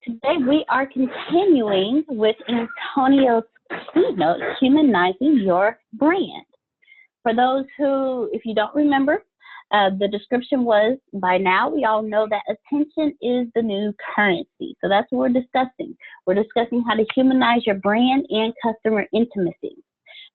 Today we are continuing with Antonio's keynote, Humanizing Your Brand. For those who, if you don't remember, the description was, by now we all know that attention is the new currency. So that's what we're discussing. We're discussing how to humanize your brand and customer intimacy.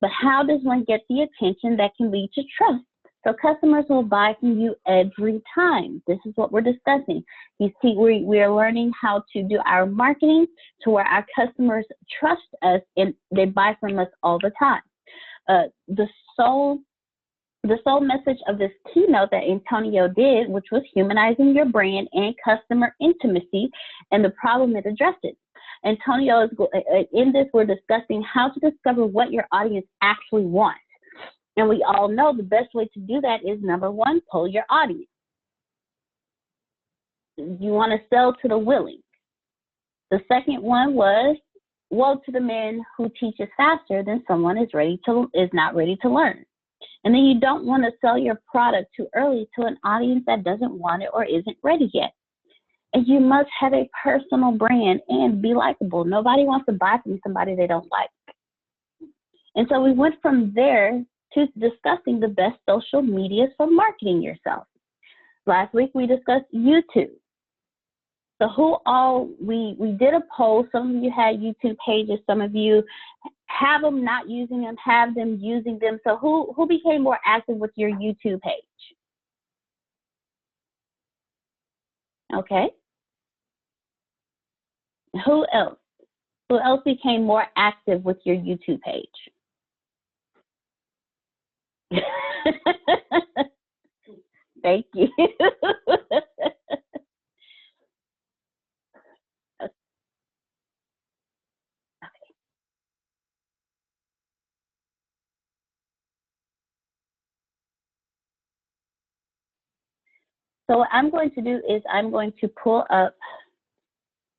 But how does one get the attention that can lead to trust? So customers will buy from you every time. This is what we're discussing. You see, we are learning how to do our marketing to where our customers trust us and they buy from us all the time. The sole message of this keynote that Antonio did, which was humanizing your brand and customer intimacy, and the problem it addresses. Antonio is, in this, we're discussing how to discover what your audience actually wants. And we all know the best way to do that is, number one, poll your audience. You want to sell to the willing. The second one was, woe to the man who teaches faster than someone is not ready to learn. And then you don't want to sell your product too early to an audience that doesn't want it or isn't ready yet. And you must have a personal brand and be likable. Nobody wants to buy from somebody they don't like. And so we went from there to discussing the best social media for marketing yourself. Last week we discussed YouTube. So who all, we did a poll. Some of you had YouTube pages, some of you have them not using them, have them using them. So who became more active with your YouTube page? Okay. Who else? Who else became more active with your YouTube page? Thank you. So what I'm going to do is I'm going to pull up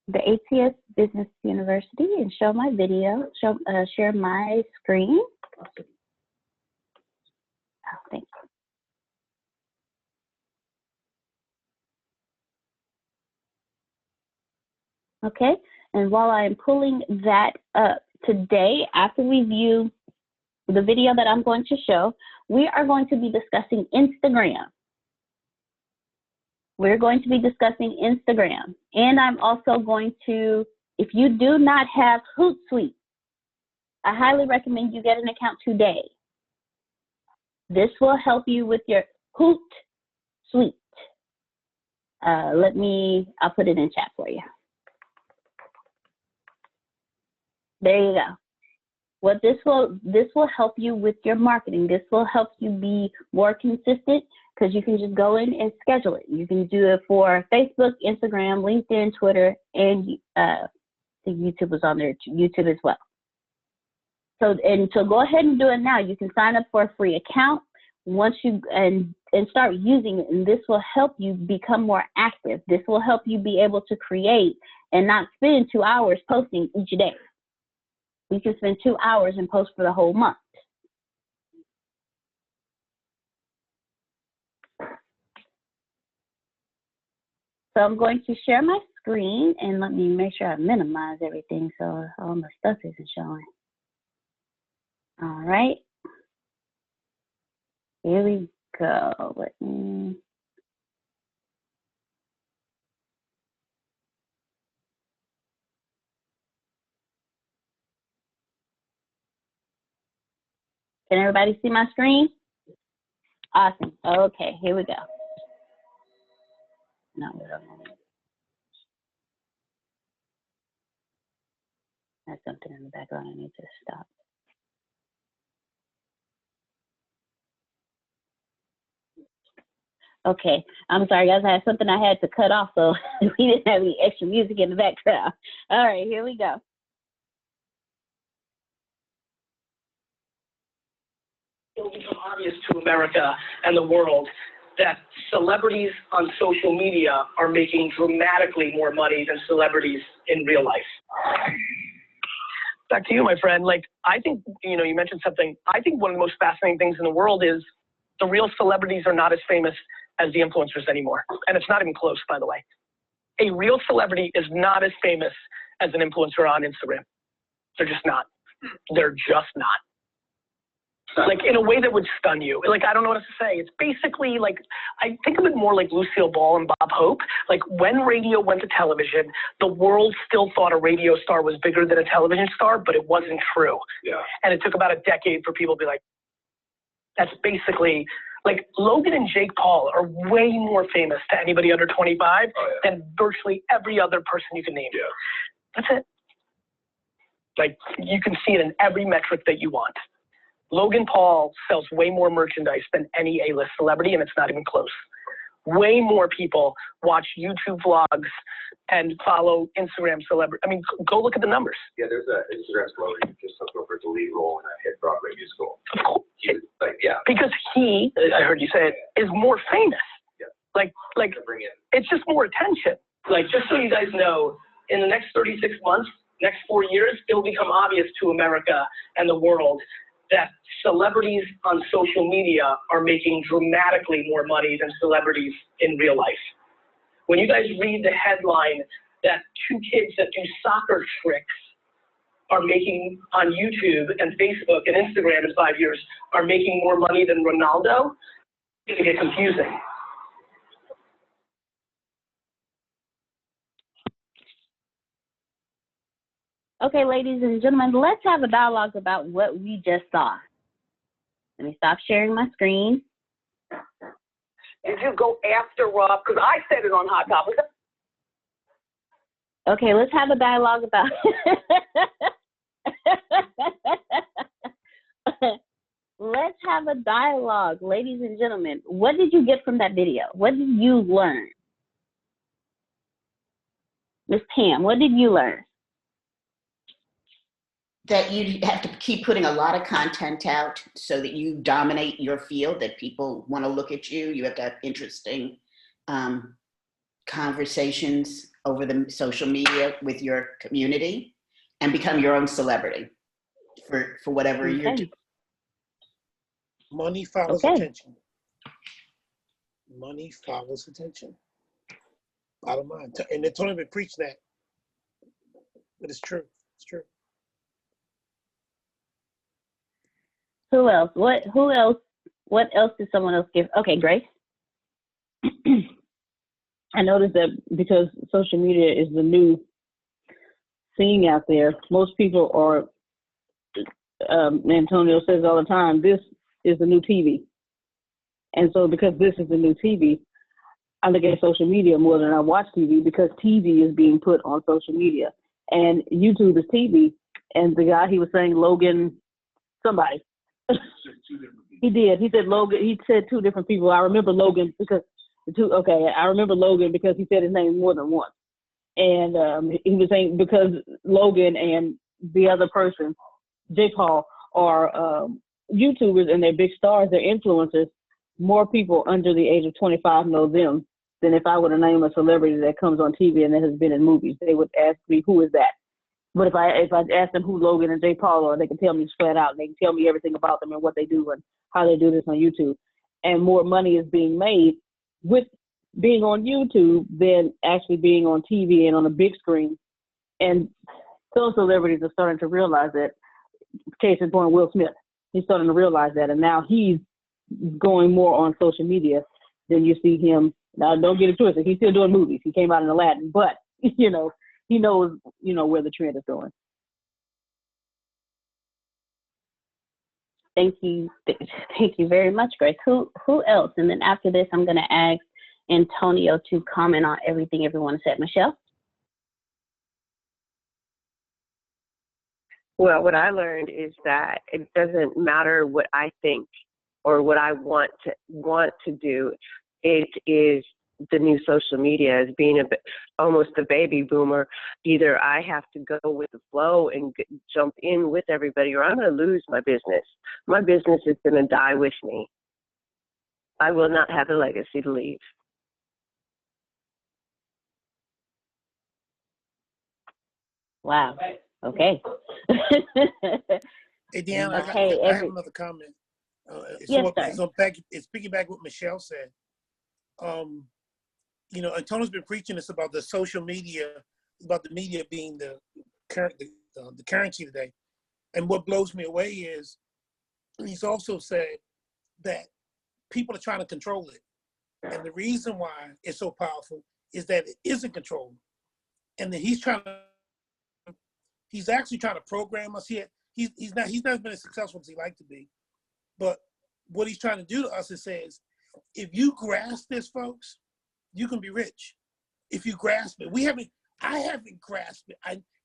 the ATS Business University and show my video, share my screen. Oh, thank you. Okay, and while I'm pulling that up today, after we view the video that I'm going to show, we are going to be discussing Instagram. We're going to be discussing Instagram. And I'm also going to, if you do not have Hootsuite, I highly recommend you get an account today. This will help you with your Hootsuite. I'll put it in chat for you. There you go. What this will help you with your marketing. This will help you be more consistent because you can just go in and schedule it. You can do it for Facebook, Instagram, LinkedIn, Twitter, and the YouTube was on there, YouTube as well. So go ahead and do it now. You can sign up for a free account once you and start using it, and this will help you become more active. This will help you be able to create and not spend 2 hours posting each day. We can spend 2 hours and post for the whole month. So I'm going to share my screen and let me make sure I minimize everything so all my stuff isn't showing. All right. Here we go. Can everybody see my screen? Awesome. Okay, here we go. No, we don't want it. There's something in the background I need to stop. Okay, I'm sorry guys, I had something I had to cut off, so we didn't have any extra music in the background. All right, here we go. It will become obvious to America and the world that celebrities on social media are making dramatically more money than celebrities in real life. Back to you, my friend. Like, I think, you mentioned something. I think one of the most fascinating things in the world is the real celebrities are not as famous as the influencers anymore. And it's not even close, by the way. A real celebrity is not as famous as an influencer on Instagram. They're just not. They're just not. Like, in a way that would stun you. Like, I don't know what else to say. It's basically like, I think of it more like Lucille Ball and Bob Hope. Like, when radio went to television, the world still thought a radio star was bigger than a television star, but it wasn't true. Yeah. And it took about a decade for people to be like, that's basically, like, Logan and Jake Paul are way more famous to anybody under 25 than virtually every other person you can name. Yeah. That's it. Like, you can see it in every metric that you want. Logan Paul sells way more merchandise than any A-list celebrity, and it's not even close. Way more people watch YouTube vlogs and follow Instagram celebrities. I mean, go look at the numbers. Yeah, there's an Instagram celebrity who just took over the lead role in a hit Broadway musical. Of course. Like, yeah. Because he, I heard you say it, is more famous. Yeah. Like it's just more attention. Like, just so you guys know, in the next 36 months, next 4 years, it'll become obvious to America and the world that celebrities on social media are making dramatically more money than celebrities in real life. When you guys read the headline that 2 kids that do soccer tricks are making on YouTube and Facebook and Instagram in 5 years are making more money than Ronaldo, it's going to get confusing. Okay, ladies and gentlemen, let's have a dialogue about what we just saw. Let me stop sharing my screen. Did you go after Rob? Because I said it on Hot Topic. Okay, let's have a dialogue about let's have a dialogue, ladies and gentlemen. What did you get from that video? What did you learn? Miss Pam, what did you learn? That you have to keep putting a lot of content out so that you dominate your field, that people want to look at you. You have to have interesting conversations over the social media with your community and become your own celebrity for whatever you're doing. Money follows attention. Money follows attention. Bottom line. And they told him to preach that. But it's true. It's true. Who else? What else did someone else give? Okay, Grace. I noticed that because social media is the new thing out there, most people are, Antonio says all the time, this is the new TV. And so because this is the new TV, I look at social media more than I watch TV because TV is being put on social media. And YouTube is TV. And the guy, he was saying Logan, somebody. He did. He said Logan. He said 2 different people. I remember Logan because I remember Logan because he said his name more than once. And he was saying because Logan and the other person, J. Paul, are YouTubers and they're big stars, they're influencers. More people under the age of 25 know them than if I were to name a celebrity that comes on TV and that has been in movies. They would ask me, who is that? But if I ask them who Logan and J. Paul are, they can tell me flat out. They can tell me everything about them and what they do and how they do this on YouTube. And more money is being made with being on YouTube than actually being on TV and on a big screen. And those celebrities are starting to realize that. Case in point, Will Smith. He's starting to realize that. And now he's going more on social media than you see him. Now, don't get it twisted. He's still doing movies. He came out in Aladdin. But, he knows, where the trend is going. Thank you. Thank you very much, Grace. Who else? And then after this, I'm going to ask Antonio to comment on everything everyone said. Michelle? Well, what I learned is that it doesn't matter what I think or what I want to do. It is the new social media. As being almost a baby boomer, either I have to go with the flow and jump in with everybody, or I'm going to lose my business. My business is going to die with me. I will not have a legacy to leave. Wow. Okay. Hey, Deanna, okay, I have another comment. Yes, sir. It's piggyback what Michelle said. you know, Antonio's been preaching this about the social media, about the media being the currency today. And what blows me away is he's also said that people are trying to control it. And the reason why it's so powerful is that it isn't controlled. And that he's actually trying to program us here. He's not been as successful as he like to be. But what he's trying to do to us is says, if you grasp this, folks, you can be rich. If you grasp it. I haven't grasped it.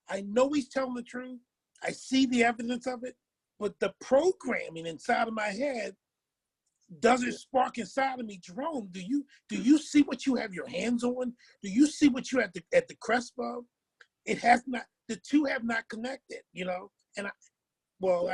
I know he's telling the truth. I see the evidence of it, but the programming inside of my head doesn't spark inside of me. Jerome, do you see what you have your hands on? Do you see what you at the cusp of? It has not. The two have not connected. You know, and I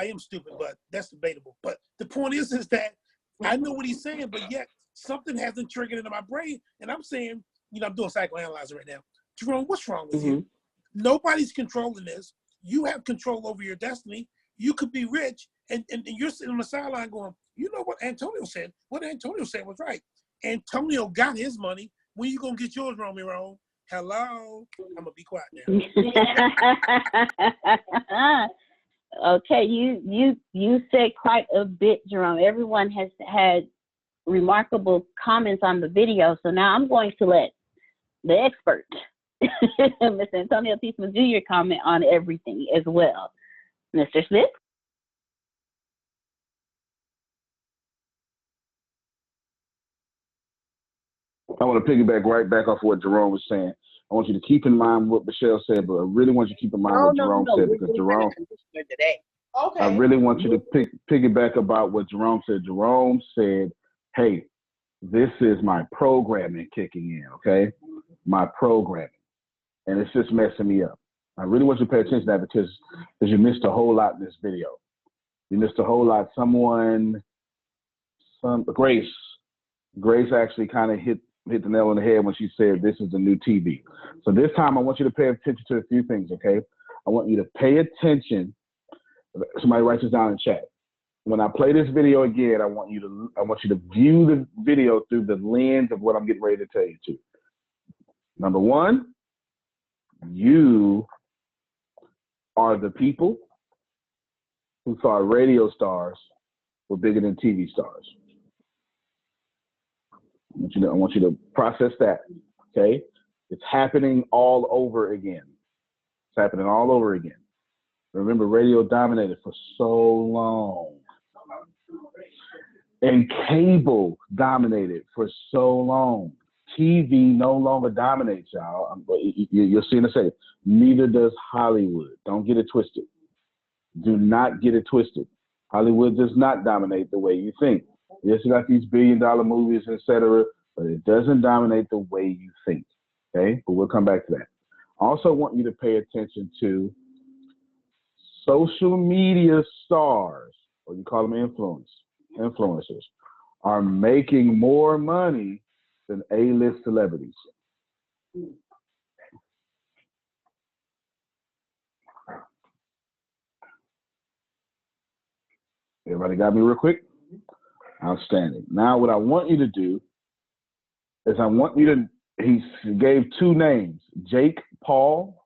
am stupid, but that's debatable. But the point is that I know what he's saying, but yet something hasn't triggered into my brain, and I'm saying, you know, I'm doing psychoanalysis right now. Jerome, what's wrong with you? Nobody's controlling this. You have control over your destiny. You could be rich, and you're sitting on the sideline going, you know what Antonio said? What Antonio said was right. Antonio got his money. When you gonna get yours, Rome? Hello? I'm gonna be quiet now. Okay, you said quite a bit, Jerome. Everyone has had remarkable comments on the video, so now I'm going to let the expert, Mr. Antonio Tisman Jr., comment on everything as well. Mr. Smith? I want to piggyback right back off what Jerome was saying. I want you to keep in mind what Michelle said, but I really want you to keep in mind what Jerome said, because Jerome, today. Okay. I really want you to piggyback about what Jerome said. Jerome said, hey, this is my programming kicking in, okay? My programming. And it's just messing me up. I really want you to pay attention to that because you missed a whole lot in this video. You missed a whole lot. Grace actually kind of hit the nail on the head when she said this is the new TV. So this time I want you to pay attention to a few things, okay? I want you to pay attention. Somebody writes this down in chat. When I play this video again, I want you to view the video through the lens of what I'm getting ready to tell you to. Number one, you are the people who thought radio stars were bigger than TV stars. I want you to process that, okay? It's happening all over again. It's happening all over again. Remember, radio dominated for so long. And cable dominated for so long. TV no longer dominates, y'all. You'll see in a second. Neither does Hollywood. Don't get it twisted. Do not get it twisted. Hollywood does not dominate the way you think. Yes, you got these billion-dollar movies, etc., but it doesn't dominate the way you think, okay? But we'll come back to that. I also want you to pay attention to social media stars, or you call them influencers, are making more money than A-list celebrities. Everybody got me real quick? Outstanding. Now what I want you to do is he gave two names, Jake Paul,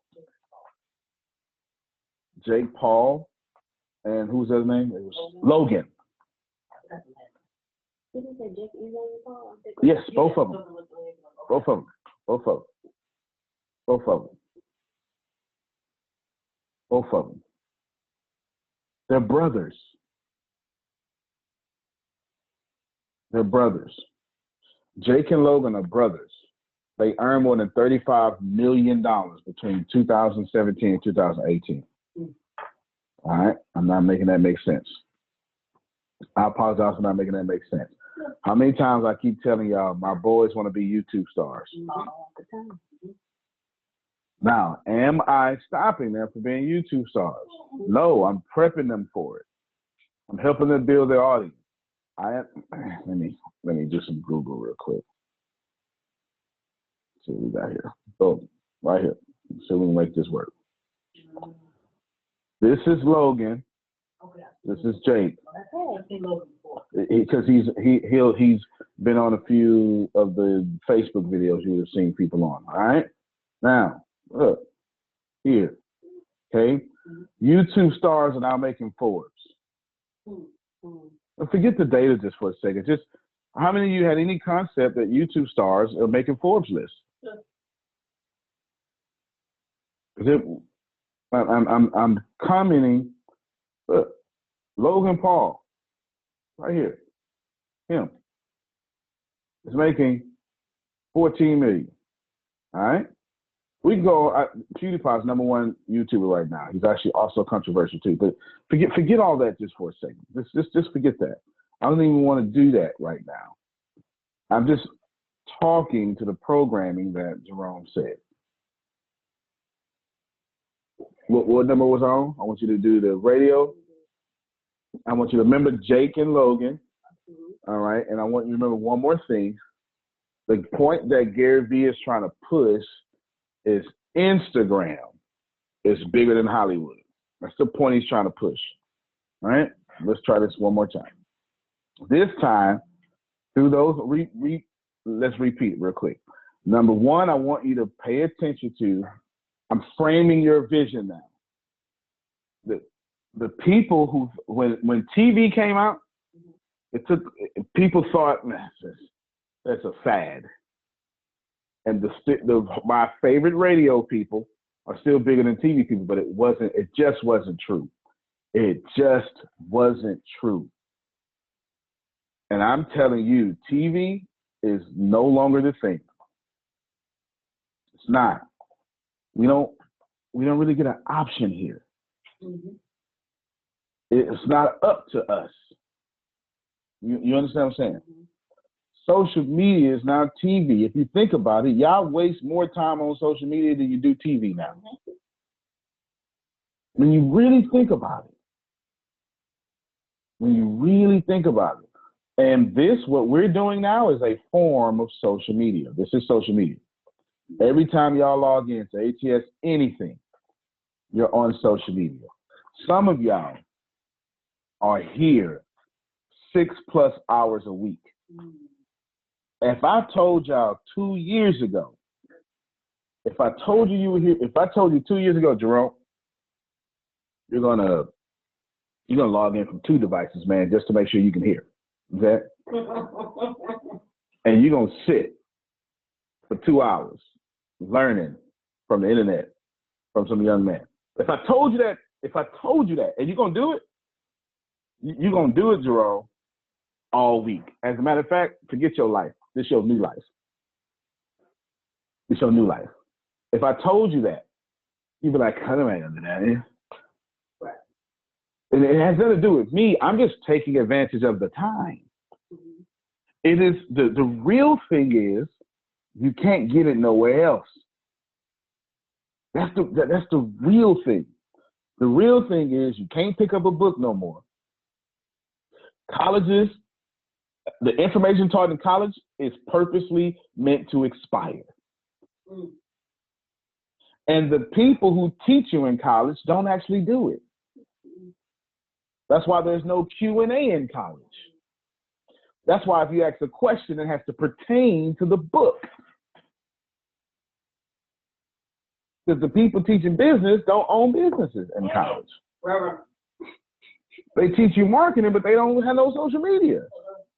and who's the other name? It was Logan. Yes, both of them. They're brothers. Jake and Logan are brothers. They earned more than $35 million between 2017 and 2018. All right, I'm not making that make sense. I apologize for not making that make sense. How many times I keep telling y'all my boys want to be YouTube stars? Now, am I stopping them from being YouTube stars? No, I'm prepping them for it. I'm helping them build their audience. Let me do some Google real quick. See what we got here. Boom, right here. See if we can make this work. This is Logan. This is Jake. Because he's been on a few of the Facebook videos you would have seen people on. All right. Now look here. Okay. YouTube stars are now making Forbes. Forget the data just for a second. Just how many of you had any concept that YouTube stars are making Forbes lists? I'm commenting. Look, Logan Paul, right here, him is making 14 million. All right, we can go. PewDiePie's #1 YouTuber right now. He's actually also controversial too. But forget all that just for a second. Just forget that. I don't even want to do that right now. I'm just talking to the programming that Jerome said. What number was on? I want you to do the radio. I want you to remember Jake and Logan. All right. And I want you to remember one more thing. The point that Gary Vee is trying to push is Instagram is bigger than Hollywood. That's the point he's trying to push. All right. Let's try this one more time. This time, through those, let's repeat real quick. Number one, I want you to pay attention to, I'm framing your vision now. The people who, when TV came out, people thought, man, that's a fad. And my favorite radio people are still bigger than TV people, but it just wasn't true. It just wasn't true. And I'm telling you, TV is no longer the thing. It's not. We don't really get an option here. It's not up to us. You understand what I'm saying? Social media is now TV. If you think about it, y'all waste more time on social media than you do TV now. When you really think about it. And what we're doing now is a form of social media. This is social media. Every time y'all log into ATS anything, you're on social media. Some of y'all are here 6+ hours a week. If I told y'all 2 years ago, if I told you were here, if I told you 2 years ago, Jerome, you're gonna log in from 2 devices, man, just to make sure you can hear. Okay? And you're gonna sit for 2 hours learning from the internet from some young man. If I told you that, and you're gonna do it, you're gonna do it, Jerome, all week. As a matter of fact, forget your life. This is your new life. It's your new life. If I told you that, you'd be like, I don't know that. And it has nothing to do with me. I'm just taking advantage of the time. It is the real thing is you can't get it nowhere else. That's the real thing. The real thing is you can't pick up a book no more. Colleges, the information taught in college is purposely meant to expire. And the people who teach you in college don't actually do it. That's why there's no Q&A in college. That's why if you ask a question, it has to pertain to the book. Because the people teaching business don't own businesses in college. They teach you marketing, but they don't have no social media.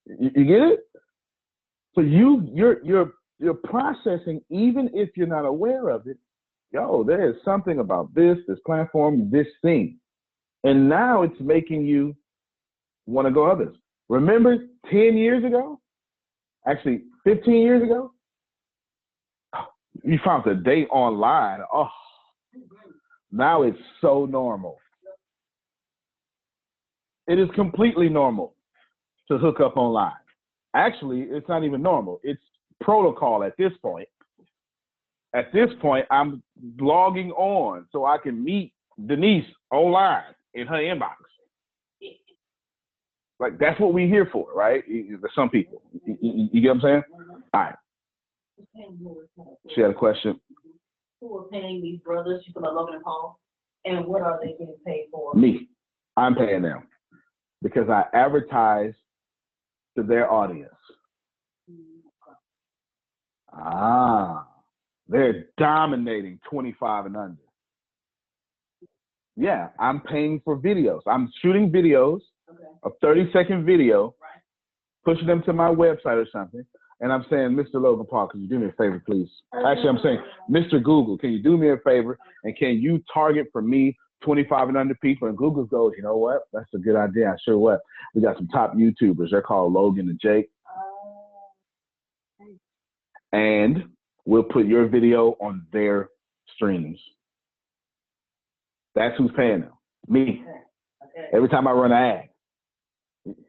You get it? So you're processing, even if you're not aware of it. Yo, there is something about this platform, this thing. And now it's making you want to go others. Remember 10 years ago? Actually, 15 years ago? You found the date online. Oh, now it's so normal. It is completely normal to hook up online. Actually, it's not even normal. It's protocol at this point. At this point, I'm logging on so I can meet Denise online in her inbox. Like, that's what we're here for, right? Some people. You get what I'm saying? All right. She had a question. Who are paying these brothers? You talking about Logan and Paul? And what are they getting paid for? Me. I'm paying them because I advertise to their audience. They're dominating 25 and under. Yeah, I'm paying for videos. I'm shooting videos, a 30-second video, pushing them to my website or something, and I'm saying, Mr. Logan Paul, can you do me a favor, please? Actually, I'm saying, Mr. Google, can you do me a favor, and can you target for me 25 and under people? And Google goes, you know what? That's a good idea. I sure what. We got some top YouTubers. They're called Logan and Jake. And we'll put your video on their streams. That's who's paying them. Me. Every time I run an ad.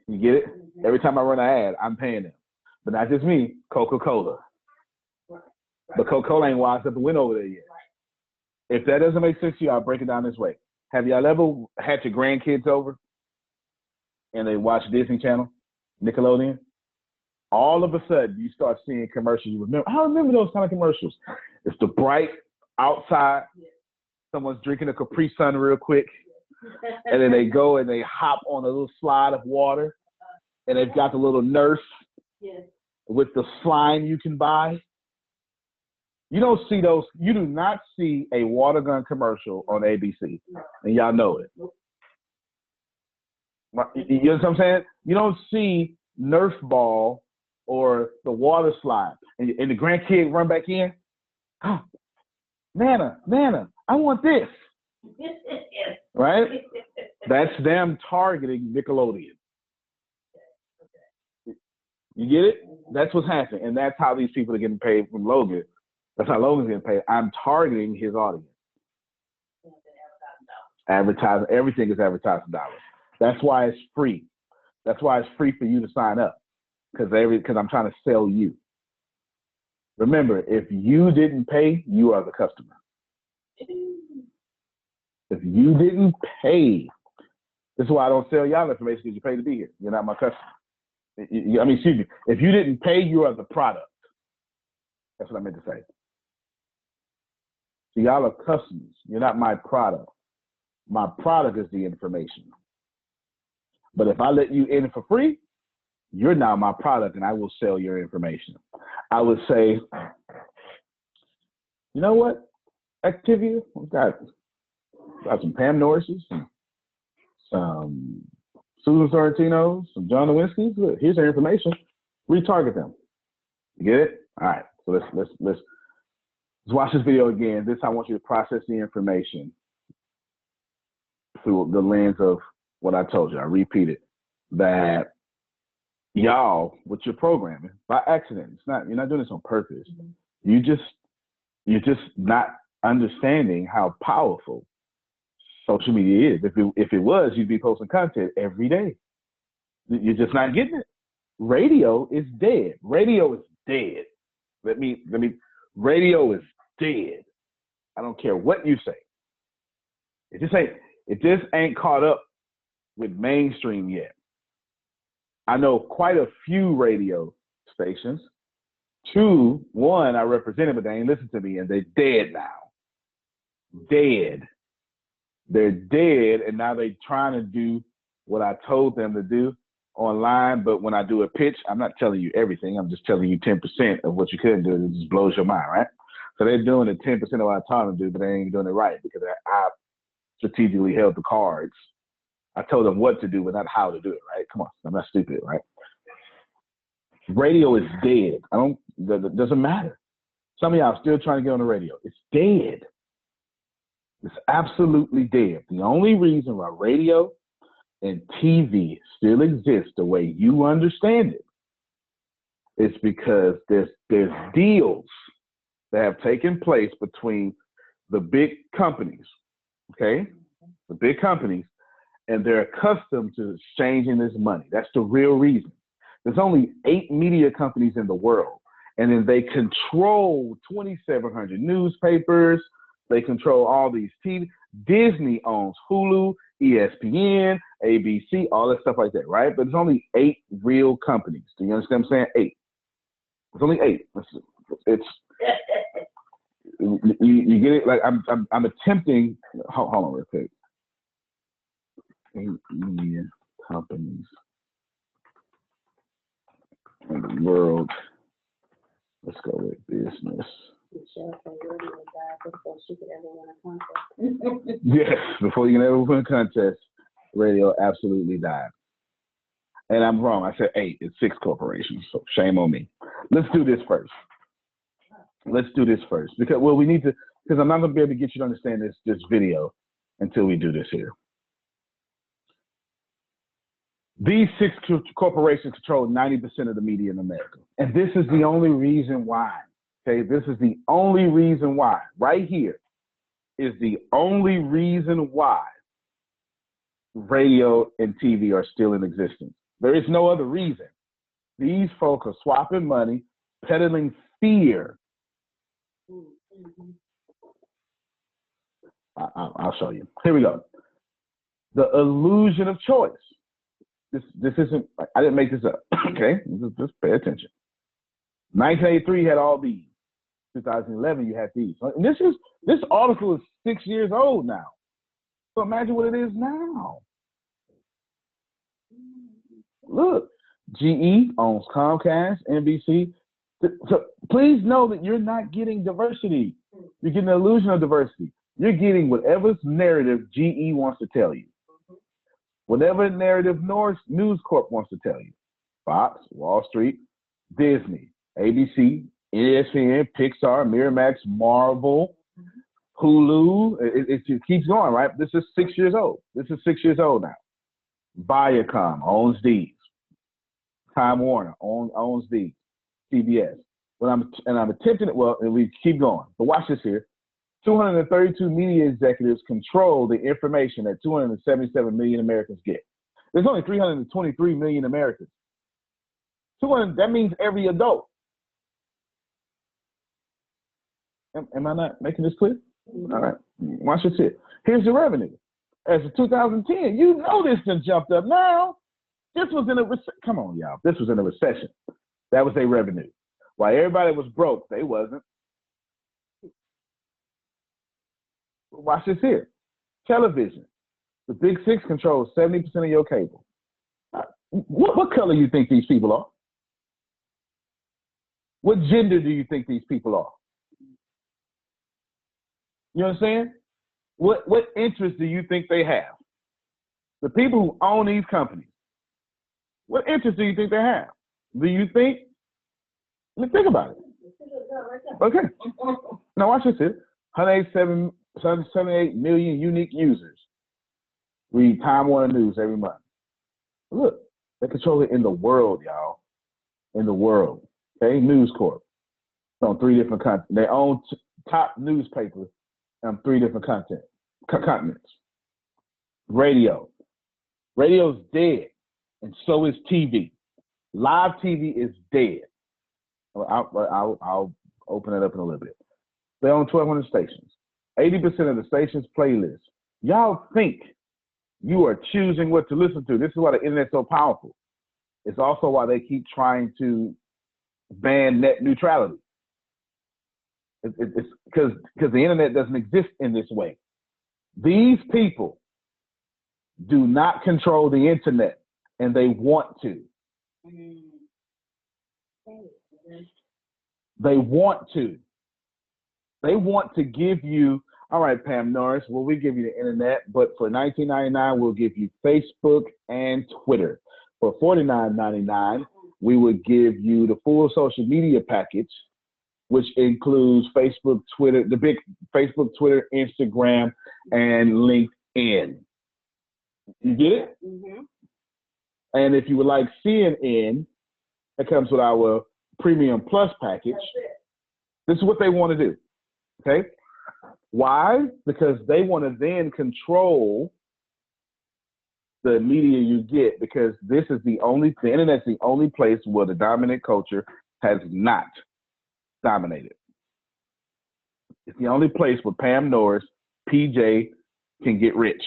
You get it? Every time I run an ad, I'm paying them. But not just me, Coca-Cola. But Coca-Cola ain't washed up and went over there yet. If that doesn't make sense to you, I'll break it down this way. Have y'all ever had your grandkids over and they watch Disney Channel, Nickelodeon? All of a sudden, you start seeing commercials. You remember, I remember those kind of commercials. It's the bright outside. Someone's drinking a Capri Sun real quick. And then they go and they hop on a little slide of water. And they've got the little nurse with the slime you can buy. You don't see those. You do not see a water gun commercial on ABC. And y'all know it. You know what I'm saying? You don't see Nerf ball or the water slide. And the grandkid run back in. Oh, Nana, I want this. Right? That's them targeting Nickelodeon. You get it? That's what's happening. And that's how these people are getting paid from Logan. That's how Logan's getting paid. I'm targeting his audience. Advertising, everything is advertising dollars. That's why it's free. That's why it's free for you to sign up. Because I'm trying to sell you. Remember, if you didn't pay, you are the customer. If you didn't pay, this is why I don't sell y'all information, because you pay to be here. You're not my customer. Excuse me. If you didn't pay, you are the product. That's what I meant to say. So y'all are customers. You're not my product. My product is the information. But if I let you in for free, you're now my product, and I will sell your information. I would say, you know what, Activia, we've got some Pam Norrises, some Susan Sorrentinos, some John Nowinski's. Look, here's their information. Retarget them. You get it? All right. So let's watch this video again. This time I want you to process the information through the lens of what I told you. I repeat it, that y'all, with your programming, by accident, you're not doing this on purpose. You're just not understanding how powerful social media is. If it was, you'd be posting content every day. You're just not getting it. Radio is dead. Radio is dead. Radio is dead. I don't care what you say. It just ain't caught up with mainstream yet. I know quite a few radio stations. One I represented, but they ain't listened to me, and they're dead now. Dead. They're dead, and now they're trying to do what I told them to do online, but when I do a pitch, I'm not telling you everything. I'm just telling you 10% of what you couldn't do. It just blows your mind, right? So they're doing the 10% of what I taught them to do, but they ain't doing it right because I strategically held the cards. I told them what to do, but not how to do it, right? Come on, I'm not stupid, right? Radio is dead. It doesn't matter. Some of y'all are still trying to get on the radio. It's dead. It's absolutely dead. The only reason why radio and TV still exist the way you understand it is because there's deals that have taken place between the big companies, okay? The big companies, and they're accustomed to exchanging this money. That's the real reason. There's only 8 media companies in the world, and then they control 2,700 newspapers. They control all these TV. Disney owns Hulu, ESPN, ABC, all that stuff like that, right? But there's only 8 real companies. Do you understand what I'm saying? 8. It's only 8. You get it? Like I'm attempting. Hold on real quick. 8 media companies. in the world. Let's go with business. Yes, before you can ever win a contest, radio absolutely died. And I'm wrong. I said 8. It's 6 corporations. So shame on me. Let's do this first. Because, well, we need to, because I'm not going to be able to get you to understand this video until we do this here. These 6 corporations control 90% of the media in America. And this is the only reason why. Okay, this is the only reason why. Right here is the only reason why radio and TV are still in existence. There is no other reason. These folk are swapping money, peddling fear. I'll show you. Here we go. The illusion of choice. This isn't, I didn't make this up, okay? Just pay attention. 1983 had all these. 2011 you had these. And this article is 6 years old now. So imagine what it is now. Look, GE owns Comcast, NBC. So please know that you're not getting diversity. You're getting an illusion of diversity. You're getting whatever narrative GE wants to tell you. Whatever narrative News Corp wants to tell you. Fox, Wall Street, Disney, ABC, ESPN, Pixar, Miramax, Marvel, Hulu. It keeps going, right? This is 6 years old. This is 6 years old now. Viacom owns these. Time Warner owns these. CBS. I'm attempting it, well, and we keep going. But watch this here. 232 media executives control the information that 277 million Americans get. There's only 323 million Americans. That means every adult. Am I not making this clear? All right. Watch this here. Here's the revenue. As of 2010, you know this done jumped up now. This was in a come on, y'all. This was in a recession. That was their revenue. While everybody was broke, they wasn't. Watch this here. Television. The Big Six controls 70% of your cable. What color do you think these people are? What gender do you think these people are? You understand? What interest do you think they have? The people who own these companies. What interest do you think they have? Do you think? Think about it. Okay. Now watch this here. 178 million unique users read Time Warner News every month. Look, they control it in the world, y'all. In the world. Okay, News Corp. On 3 different continents. They own top newspapers on 3 different continents. Radio. Radio's dead, and so is TV. Live TV is dead. I'll open it up in a little bit. They own 1,200 stations. 80% of the station's playlists. Y'all think you are choosing what to listen to. This is why the internet's so powerful. It's also why they keep trying to ban net neutrality. It's because the internet doesn't exist in this way. These people do not control the internet, and they want to. They want to. They want to give you, all right, Pam Norris, well, we give you the internet, but for $19.99, we'll give you Facebook and Twitter. For $49.99, we would give you the full social media package, which includes Facebook, Twitter, the big Facebook, Twitter, Instagram, and LinkedIn. You get it? Mm-hmm. And if you would like CNN, that comes with our Premium Plus package. This is what they want to do. Okay? Why? Because they want to then control the media you get, because this is the internet's the only place where the dominant culture has not dominated. It's the only place where Pam Norris, PJ, can get rich.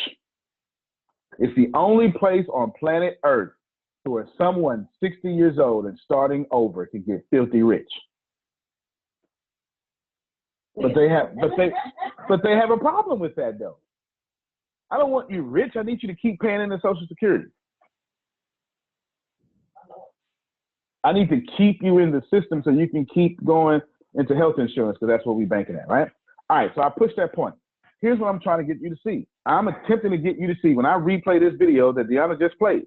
It's the only place on planet Earth where someone 60 years old and starting over can get filthy rich. But they have a problem with that though. I don't want you rich. I need you to keep paying into Social Security. I need to keep you in the system so you can keep going into health insurance because that's what we're banking at, right? All right, so I pushed that point. Here's what I'm trying to get you to see. I'm attempting to get you to see when I replay this video that Deanna just played,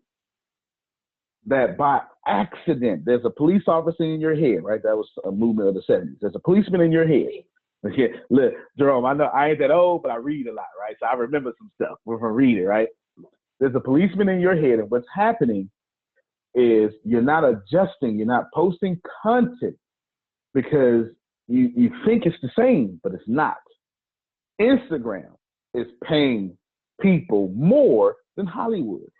that by accident, there's a police officer in your head, right? That was a movement of the 70s. There's a policeman in your head. Look, Jerome, I know I ain't that old, but I read a lot, right? So I remember some stuff from reading, right? There's a policeman in your head, and what's happening is you're not adjusting, you're not posting content because you think it's the same, but it's not. Instagram is paying people more than Hollywood.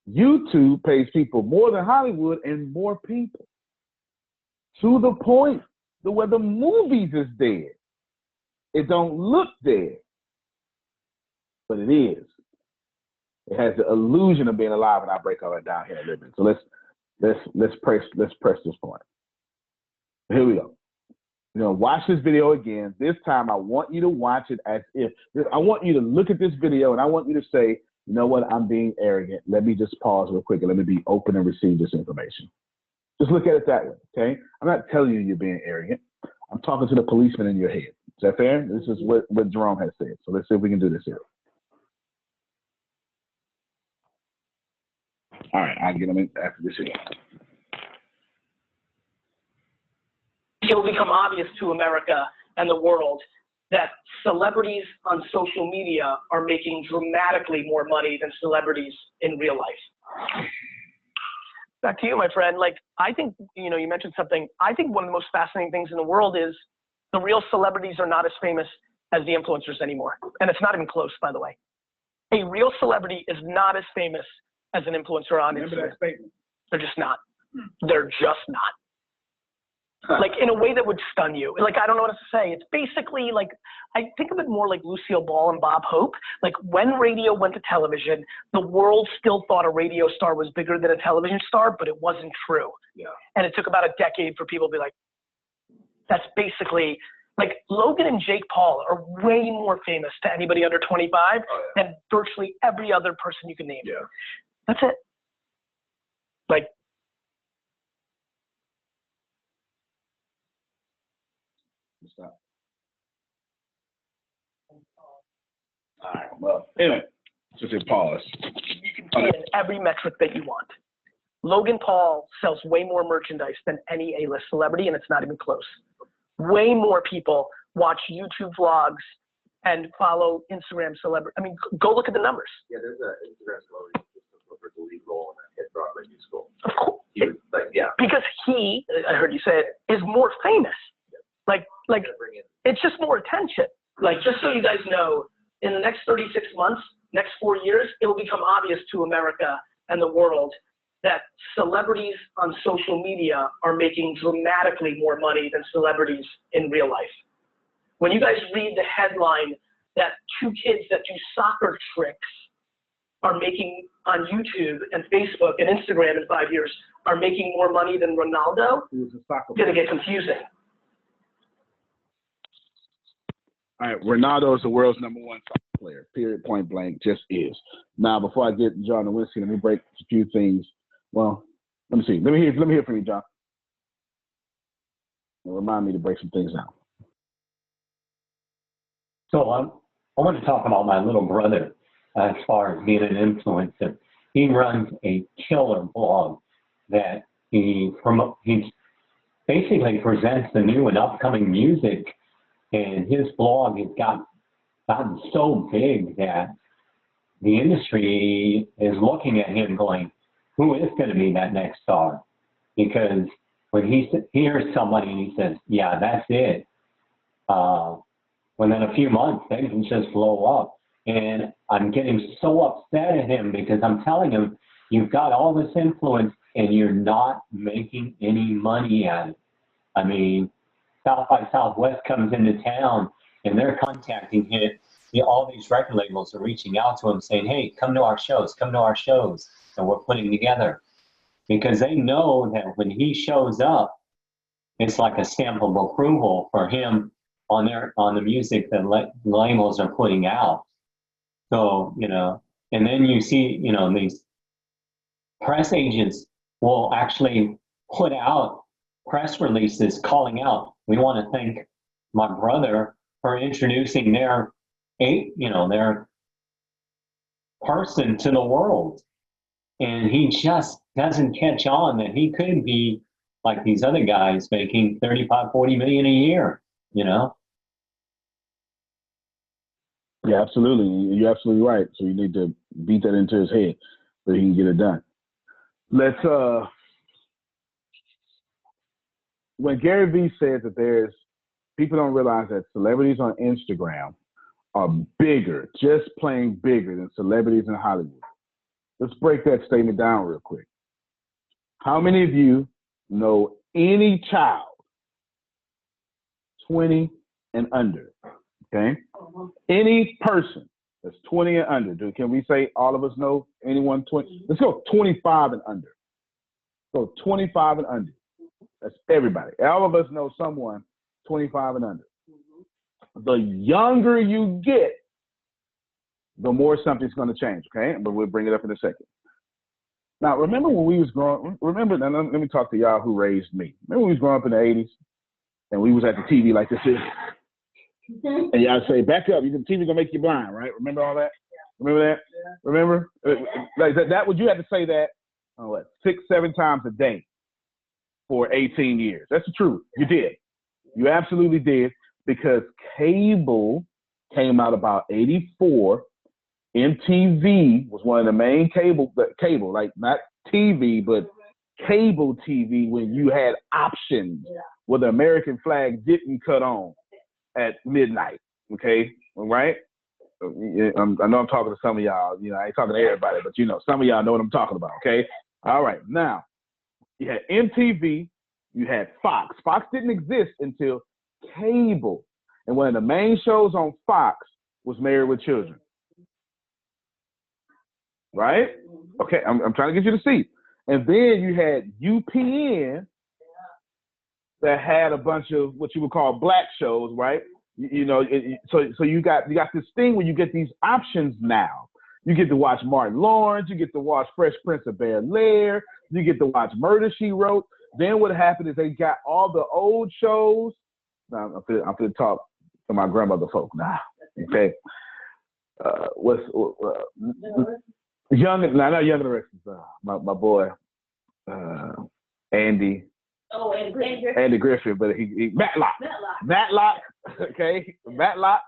YouTube pays people more than Hollywood and more people. To the point that where the movies is dead. It don't look dead, but it is. It has the illusion of being alive, and I'll break all that down here a little bit. So let's press this point. Here we go. You know, watch this video again. This time I want you to watch it as if I want you to look at this video and I want you to say, you know what, I'm being arrogant. Let me just pause real quick and let me be open and receive this information. Just look at it that way, okay? I'm not telling you you're being arrogant. I'm talking to the policeman in your head. Is that fair? This is what Jerome has said. So let's see if we can do this here. All right, I'll get them in after this here. It will become obvious to America and the world that celebrities on social media are making dramatically more money than celebrities in real life. Back to you, my friend. Like, I think, you know, you mentioned something. I think one of the most fascinating things in the world is the real celebrities are not as famous as the influencers anymore. And it's not even close, by the way. A real celebrity is not as famous as an influencer on Instagram. They're just not. They're just not. Like, in a way that would stun you. Like, I don't know what else to say. It's basically like, I think of it more like Lucille Ball and Bob Hope. Like, when radio went to television, the world still thought a radio star was bigger than a television star, but it wasn't true. Yeah. And it took about a decade for people to be like, that's basically, like, Logan and Jake Paul are way more famous to anybody under 25 than virtually every other person you can name. Yeah. That's it. Like, stop. All right, well, anyway, just a pause. You can see it in every metric that you want. Logan Paul sells way more merchandise than any A-list celebrity, and it's not even close. Way more people watch YouTube vlogs and follow Instagram celebrities. I mean, go look at the numbers. Yeah, there's an Instagram celebrity who just took over the lead role in a hit Broadway musical. Of course. He was like, yeah. Because he, I heard you say it, is more famous. Like it's just more attention. Like, just so you guys know, in the next 36 months, next 4 years, it will become obvious to America and the world that celebrities on social media are making dramatically more money than celebrities in real life. When you guys read the headline that 2 kids that do soccer tricks are making on YouTube and Facebook and Instagram in 5 years are making more money than Ronaldo, it's gonna get confusing. All right, Ronaldo is the world's #1 soccer player, period, point blank, just is. Now, before I get John Nowinski, let me break a few things. Well, let me see. Let me hear from you, John. Remind me to break some things down. So I want to talk about my little brother as far as being an influencer. He runs a killer blog that he basically presents the new and upcoming music. And his blog has gotten so big that the industry is looking at him going, who is going to be that next star? Because when he hears somebody and he says, yeah, that's it, within a few months, they can just blow up. And I'm getting so upset at him because I'm telling him, you've got all this influence and you're not making any money at it. I mean, South by Southwest comes into town and they're contacting him. All these record labels are reaching out to him saying, hey, come to our shows that we're putting together. Because they know that when he shows up, it's like a stamp of approval for him on the music that labels are putting out. So, you know, and then you see, you know, these press agents will actually put out press releases calling out, we want to thank my brother for introducing their person to the world. And he just doesn't catch on that he could be like these other guys making 35, 40 million a year, you know? Yeah, absolutely. You're absolutely right. So you need to beat that into his head so he can get it done. Let's, when Gary Vee says that people don't realize that celebrities on Instagram are bigger, just plain bigger than celebrities in Hollywood. Let's break that statement down real quick. How many of you know any child 20 and under? Okay? Any person that's 20 and under. Can we say all of us know anyone 20? Let's go 25 and under. So 25 and under. That's everybody. All of us know someone 25 and under. The younger you get, the more something's going to change, okay? But we'll bring it up in a second. Now, remember when we was growing, now let me talk to y'all who raised me. Remember when we was growing up in the 80s and we was at the TV like this is? And y'all say, back up, the TV's going to make you blind, right? Remember all that? Remember that? Remember? Like that would you had to say that 6, 7 times a day for 18 years. That's the truth. You did. You absolutely did, because cable came out about 84. MTV was one of the main cable, like not TV, but cable TV, when you had options where the American flag didn't cut on at midnight. Okay, right? I know I'm talking to some of y'all. I ain't talking to everybody, but some of y'all know what I'm talking about. Okay, all right. Now you had MTV, you had Fox. Fox didn't exist until cable, and one of the main shows on Fox was Married with Children. Right? Okay, I'm trying to get you to see. And then you had UPN that had a bunch of what you would call black shows, right? So you got this thing where you get these options now. You get to watch Martin Lawrence, you get to watch Fresh Prince of Bel-Air, you get to watch Murder, She Wrote. Then what happened is they got all the old shows. Now I'm gonna talk to my grandmother folk now. Okay. Not Young and the Restless. My boy, Andy. Oh, Andy Griffin, but he Matlock. Okay, Matlock.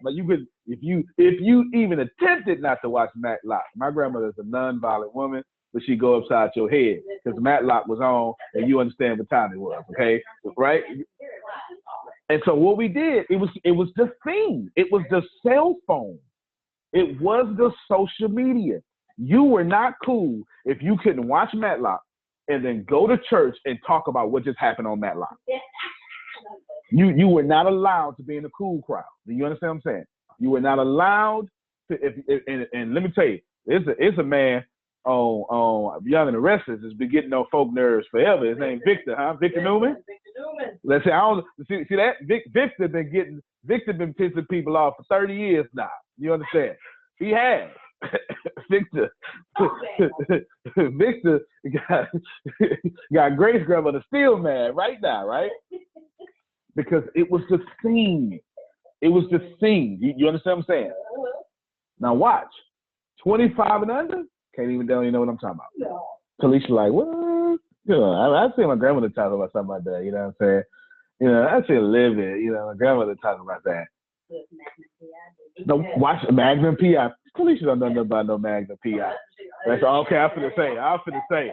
But you could, if you even attempted not to watch Matlock. My grandmother's a non-violent woman, but she go upside your head because Matlock was on, and you understand what time it was. Okay, right? And so what we did, it was the thing. It was the cell phone. It was the social media. You were not cool if you couldn't watch Matlock and then go to church and talk about what just happened on Matlock. You were not allowed to be in the cool crowd. Do you understand what I'm saying? You were not allowed to. And let me tell you, it's a man on Young and the Restless has been getting on folk nerves forever. His name Victor, huh? Victor Newman. Let's say I don't see that Victor been pissing people off for 30 years now. You understand? He has. Victor got Grace grandmother still mad right now, right? Because it was the scene. It was the scene. You understand what I'm saying? Now watch. 25 and under, don't even know what I'm talking about. No. Talisha like, what? I see my grandmother talking about something like that, you know what I'm saying? I see live it, my grandmother talking about that. No, watch Magnum P.I. Talisha don't know nothing about no Magnum P.I. That's okay. I'm finna say.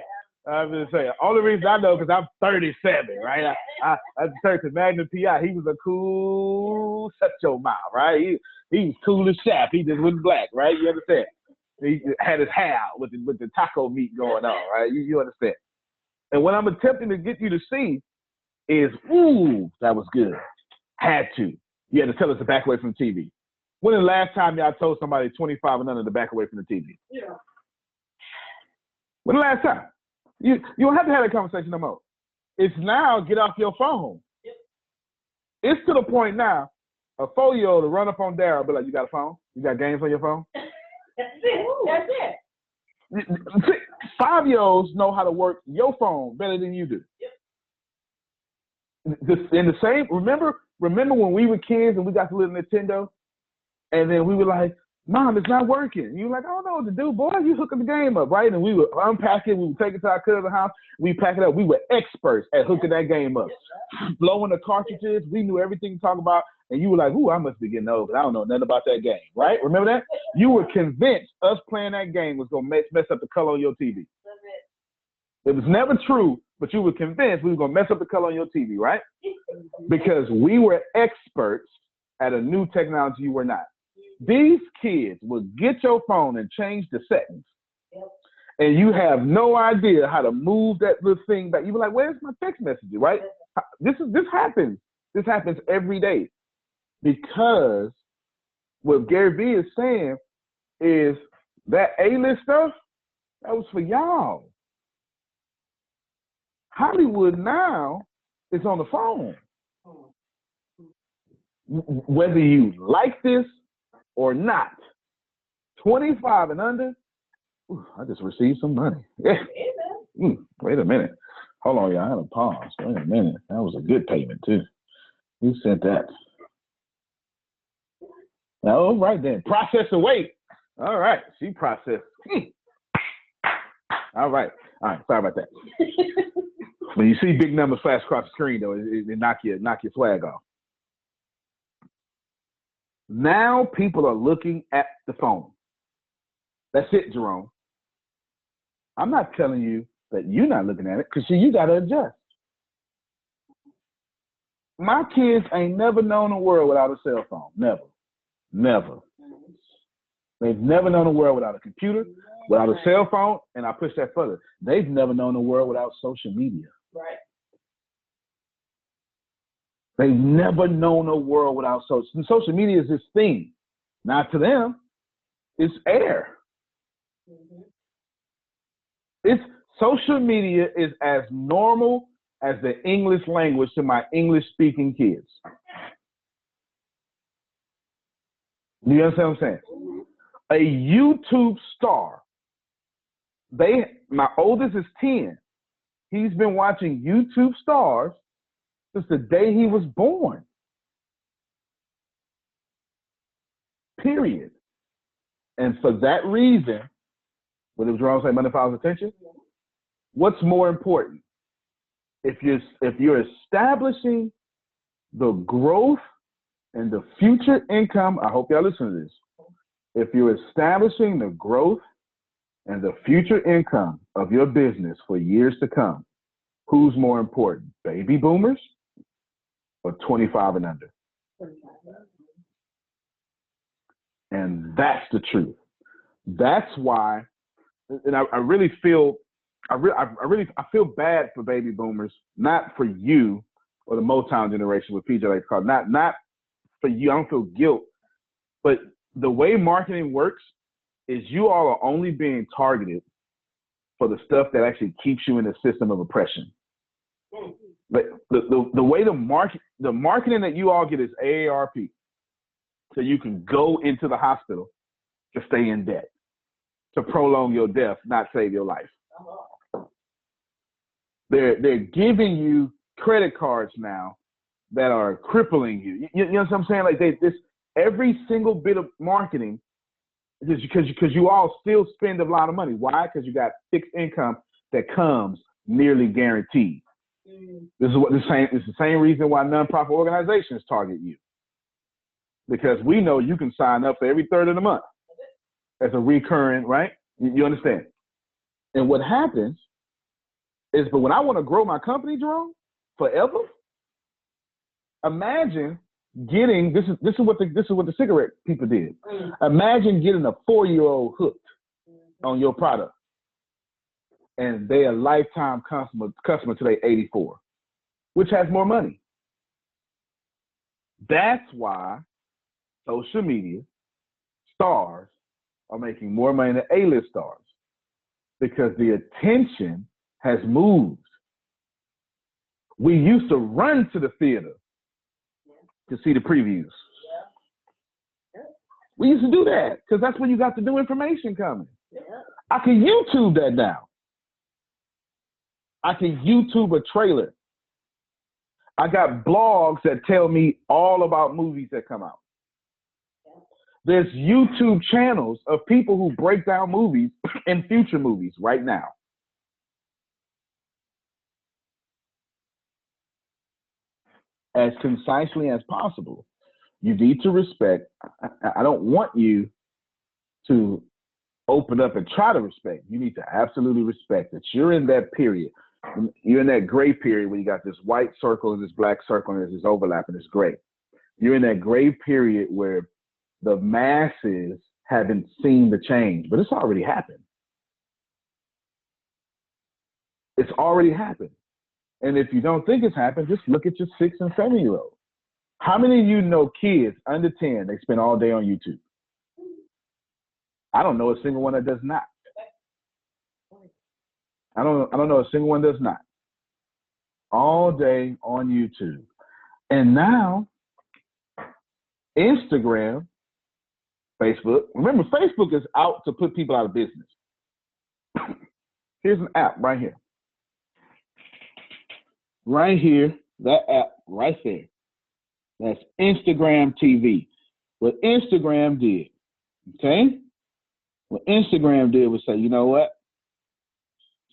Only reason I know because I'm 37, right? I because Magnum P.I. He was a cool, shut your mouth, right? He was cool as chap. He just wasn't black, right? You understand? He had his hair out with the taco meat going on, right? You understand? And what I'm attempting to get you to see is, ooh, that was good. Had to. You had to tell us to back away from the TV. When the last time y'all told somebody 25 and under to back away from the TV? Yeah. When the last time? You don't have to have that conversation no more. It's now get off your phone. Yep. It's to the point now, a 4-year-old to run up on Daryl, be like, you got a phone? You got games on your phone? That's it. 5-year-olds know how to work your phone better than you do. In the same, remember when we were kids and we got the little Nintendo, and then we were like, Mom, it's not working. You were like, I don't know what to do, boy. You hooking the game up, right? And we would unpack it. We would take it to our cousin's house. We pack it up. We were experts at hooking that game up. Blowing the cartridges. We knew everything to talk about. And you were like, ooh, I must be getting old, but I don't know nothing about that game, right? Remember that? You were convinced us playing that game was going to mess up the color on your TV. It was never true, but you were convinced we were going to mess up the color on your TV, right? Because we were experts at a new technology you were not. These kids will get your phone and change the settings. And you have no idea how to move that little thing back. You were like, where's my text messaging, right? This happens. This happens every day. Because what Gary Vee is saying is that A-list stuff, that was for y'all. Hollywood now is on the phone. Whether you like this or not, 25 and under, ooh, I just received some money. Yeah. Wait a minute. Hold on, y'all. I had a pause. Wait a minute. That was a good payment, too. Who sent that? Oh, right then. Process and wait. All right. She processed. All right. Sorry about that. When you see big numbers flash across the screen, though, it knock your flag off. Now people are looking at the phone. That's it, Jerome. I'm not telling you that you're not looking at it, because you got to adjust. My kids ain't never known a world without a cell phone. Never. They've never known a world without a computer, without a cell phone, and I push that further. They've never known a world without social media. Right. They've never known a world without social. Social media is this thing. Not to them, it's air. It's social media is as normal as the English language to my English-speaking kids. Do you understand what I'm saying? A YouTube star. My oldest is 10. He's been watching YouTube stars since the day he was born. Period. And for that reason, what did Jerome say, money follows attention? What's more important? If you're establishing the growth and the future income, I hope y'all listen to this. If you're establishing the growth and the future income of your business for years to come, who's more important, baby boomers or 25 and under? And that's the truth. That's why, and I really feel, I feel bad for baby boomers, not for you or the Motown generation with PJ likes to call it, not for you. I don't feel guilt, but the way marketing works is you all are only being targeted for the stuff that actually keeps you in the system of oppression. But the way the marketing that you all get is AARP, so you can go into the hospital to stay in debt, to prolong your death, not save your life. They're giving you credit cards now that are crippling you. You know what I'm saying? Like this every single bit of marketing is because you all still spend a lot of money. Why? Because you got fixed income that comes nearly guaranteed. This is the same reason why nonprofit organizations target you. Because we know you can sign up for every third of the month as a recurring, right? You understand? And what happens is, but when I want to grow my company, Jerome, forever, imagine getting this is what the cigarette people did. Imagine getting a 4-year-old hooked on your product, and they're a lifetime customer till they're 84, which has more money. That's why social media stars are making more money than A-list stars, because the attention has moved. We used to run to the theater to see the previews. We used to do that because that's when you got the new information coming. I can YouTube that now. I can YouTube a trailer. I got blogs that tell me all about movies that come out. There's YouTube channels of people who break down movies and future movies right now. As concisely as possible. You need to respect. I don't want you to open up and try to respect. You need to absolutely respect that you're in that period. You're in that gray period where you got this white circle and this black circle and there's this overlap and it's gray. You're in that gray period where the masses haven't seen the change, but it's already happened. It's already happened. And if you don't think it's happened, just look at your 6 and 7-year-olds. How many of you know kids under 10, they spend all day on YouTube? I don't know a single one that does not. I don't know a single one that does not. All day on YouTube. And now, Instagram, Facebook. Remember, Facebook is out to put people out of business. Here's an app right here. Right here, that app right there. That's Instagram TV. What Instagram did, okay? What Instagram did was say, you know what?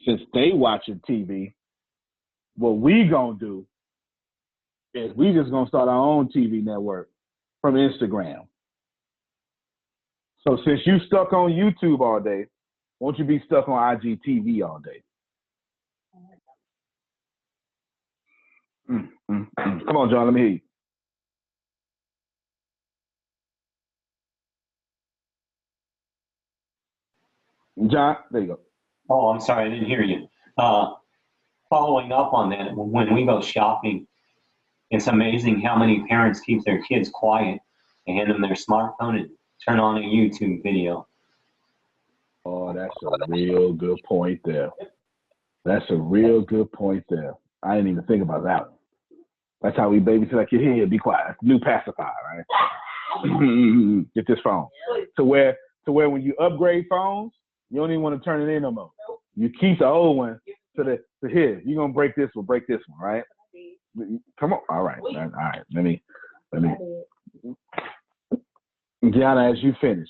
Since they watching TV, what we gonna do is we just gonna start our own TV network from Instagram. So since you stuck on YouTube all day, won't you be stuck on IGTV all day? Come on, John, let me hear you. John, there you go. Oh, I'm sorry, I didn't hear you. Following up on that, when we go shopping, it's amazing how many parents keep their kids quiet and hand them their smartphone and turn on a YouTube video. Oh, that's a real good point there. That's a real good point there. I didn't even think about that one. That's how we babysit our kid. Here, be quiet. New pacifier, right? Get this phone. To where when you upgrade phones, you don't even want to turn it in no more. You keep the old one to here. You're gonna break this one, right? Come on. All right. Let me. Gianna, as you finish.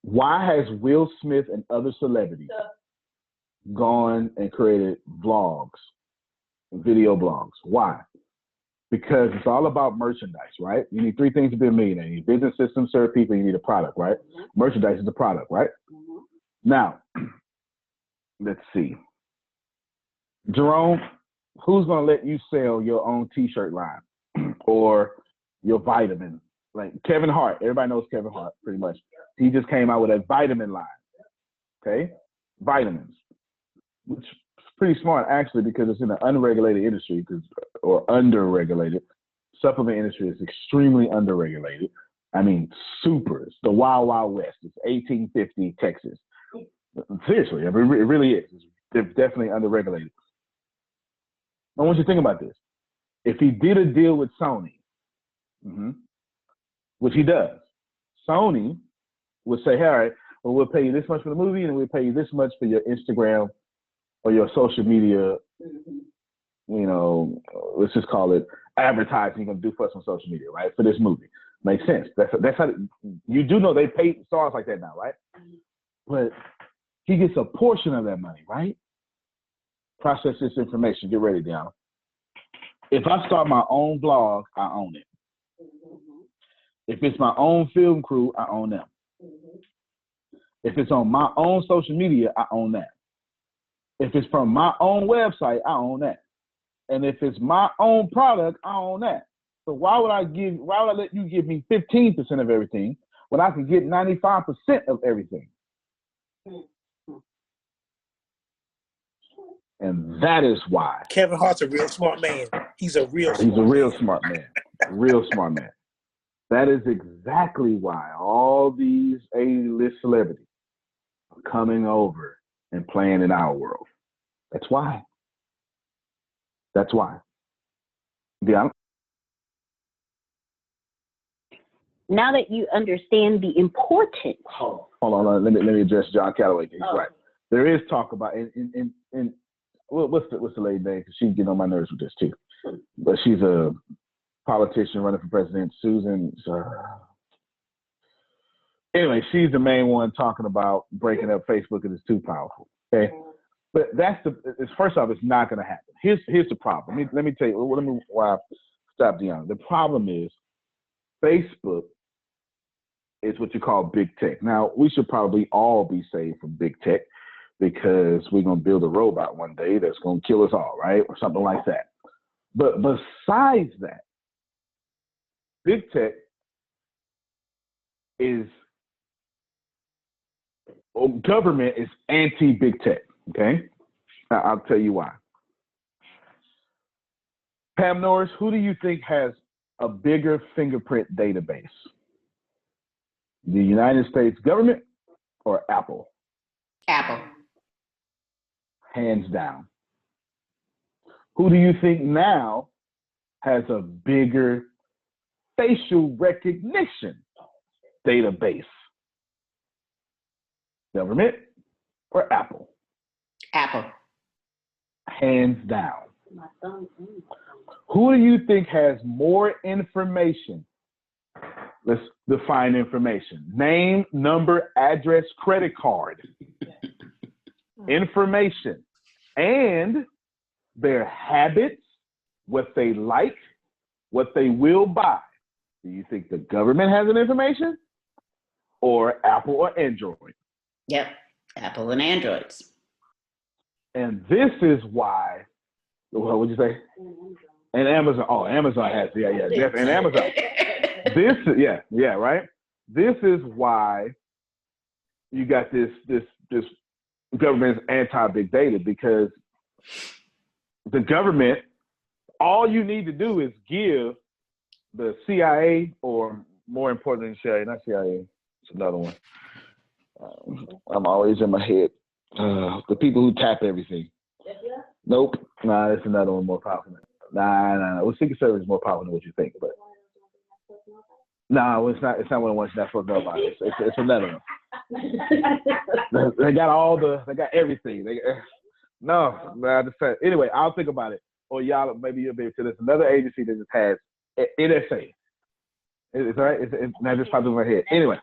Why has Will Smith and other celebrities gone and created vlogs, video blogs? Why? Because it's all about merchandise, right? You need 3 things to be a millionaire. You need business systems, serve people, you need a product, right? Mm-hmm. Merchandise is the product, right? Mm-hmm. Now, let's see. Jerome, who's going to let you sell your own t-shirt line or your vitamin? Like Kevin Hart, everybody knows Kevin Hart pretty much. He just came out with a vitamin line, okay? Vitamins, which is pretty smart actually because it's in an unregulated industry or underregulated. Supplement industry is extremely underregulated. I mean, super. It's the Wild Wild West. It's 1850 Texas. Seriously, I mean, it really is. It's definitely underregulated. I want you to think about this. If he did a deal with Sony, which he does, Sony would say, all right, well, we'll pay you this much for the movie and we'll pay you this much for your Instagram or your social media, you know, let's just call it advertising you're going to do for us on social media, right, for this movie. Makes sense. That's how, you do know they pay stars like that now, right? But he gets a portion of that money, right? Process this information. Get ready, Deanna. If I start my own blog, I own it. If it's my own film crew, I own them. If it's on my own social media, I own that. If it's from my own website, I own that. And if it's my own product, I own that. So why would I let you give me 15% of everything when I can get 95% of everything? And that is why. Kevin Hart's a real smart man. He's a real smart man. Real smart man. That is exactly why all these A-list celebrities are coming over and playing in our world. That's why. That's why. Yeah. Now that you understand the importance hold on, let me address John Calloway. He's Oh. right. There is talk about and what's the lady name? Because she's getting on my nerves with this too. But she's a politician running for president, Susan. Anyway, she's the main one talking about breaking up Facebook and it's too powerful. Okay, but first off, it's not going to happen. Here's the problem. Let me tell you. Let me why I stopped Young. The problem is Facebook is what you call big tech. Now we should probably all be saved from big tech because we're going to build a robot one day that's going to kill us all, right, or something like that. But besides that, big tech is government is anti-big tech, okay? Now, I'll tell you why. Pam Norris, who do you think has a bigger fingerprint database? The United States government or Apple? Apple. Hands down. Who do you think now has a bigger facial recognition database? Government or Apple? Apple. Hands down. My son. Who do you think has more information? Let's define information. Name, number, address, credit card. Information. And their habits, what they like, what they will buy. Do you think the government has that information? Or Apple or Android? Yep. Apple and Androids. And this is why, what would you say? And Amazon. Oh, Amazon has, definitely. And Amazon. Right? This is why you got this government's anti-big data, because the government, all you need to do is give the CIA, or more importantly, CIA, not CIA, it's another one. I'm always in my head. The people who tap everything. Nope. Nah, it's another one more powerful. Nah. Well, Secret Service is more powerful than what you think, but. No, it's not. It's not one of the ones you're not supposed to know about. It's another one. They got everything. I just said. Anyway, I'll think about it. Or y'all, maybe you'll be able to. There's another agency that just has NSA. It's all right. It's not just popped in my head. Anyway.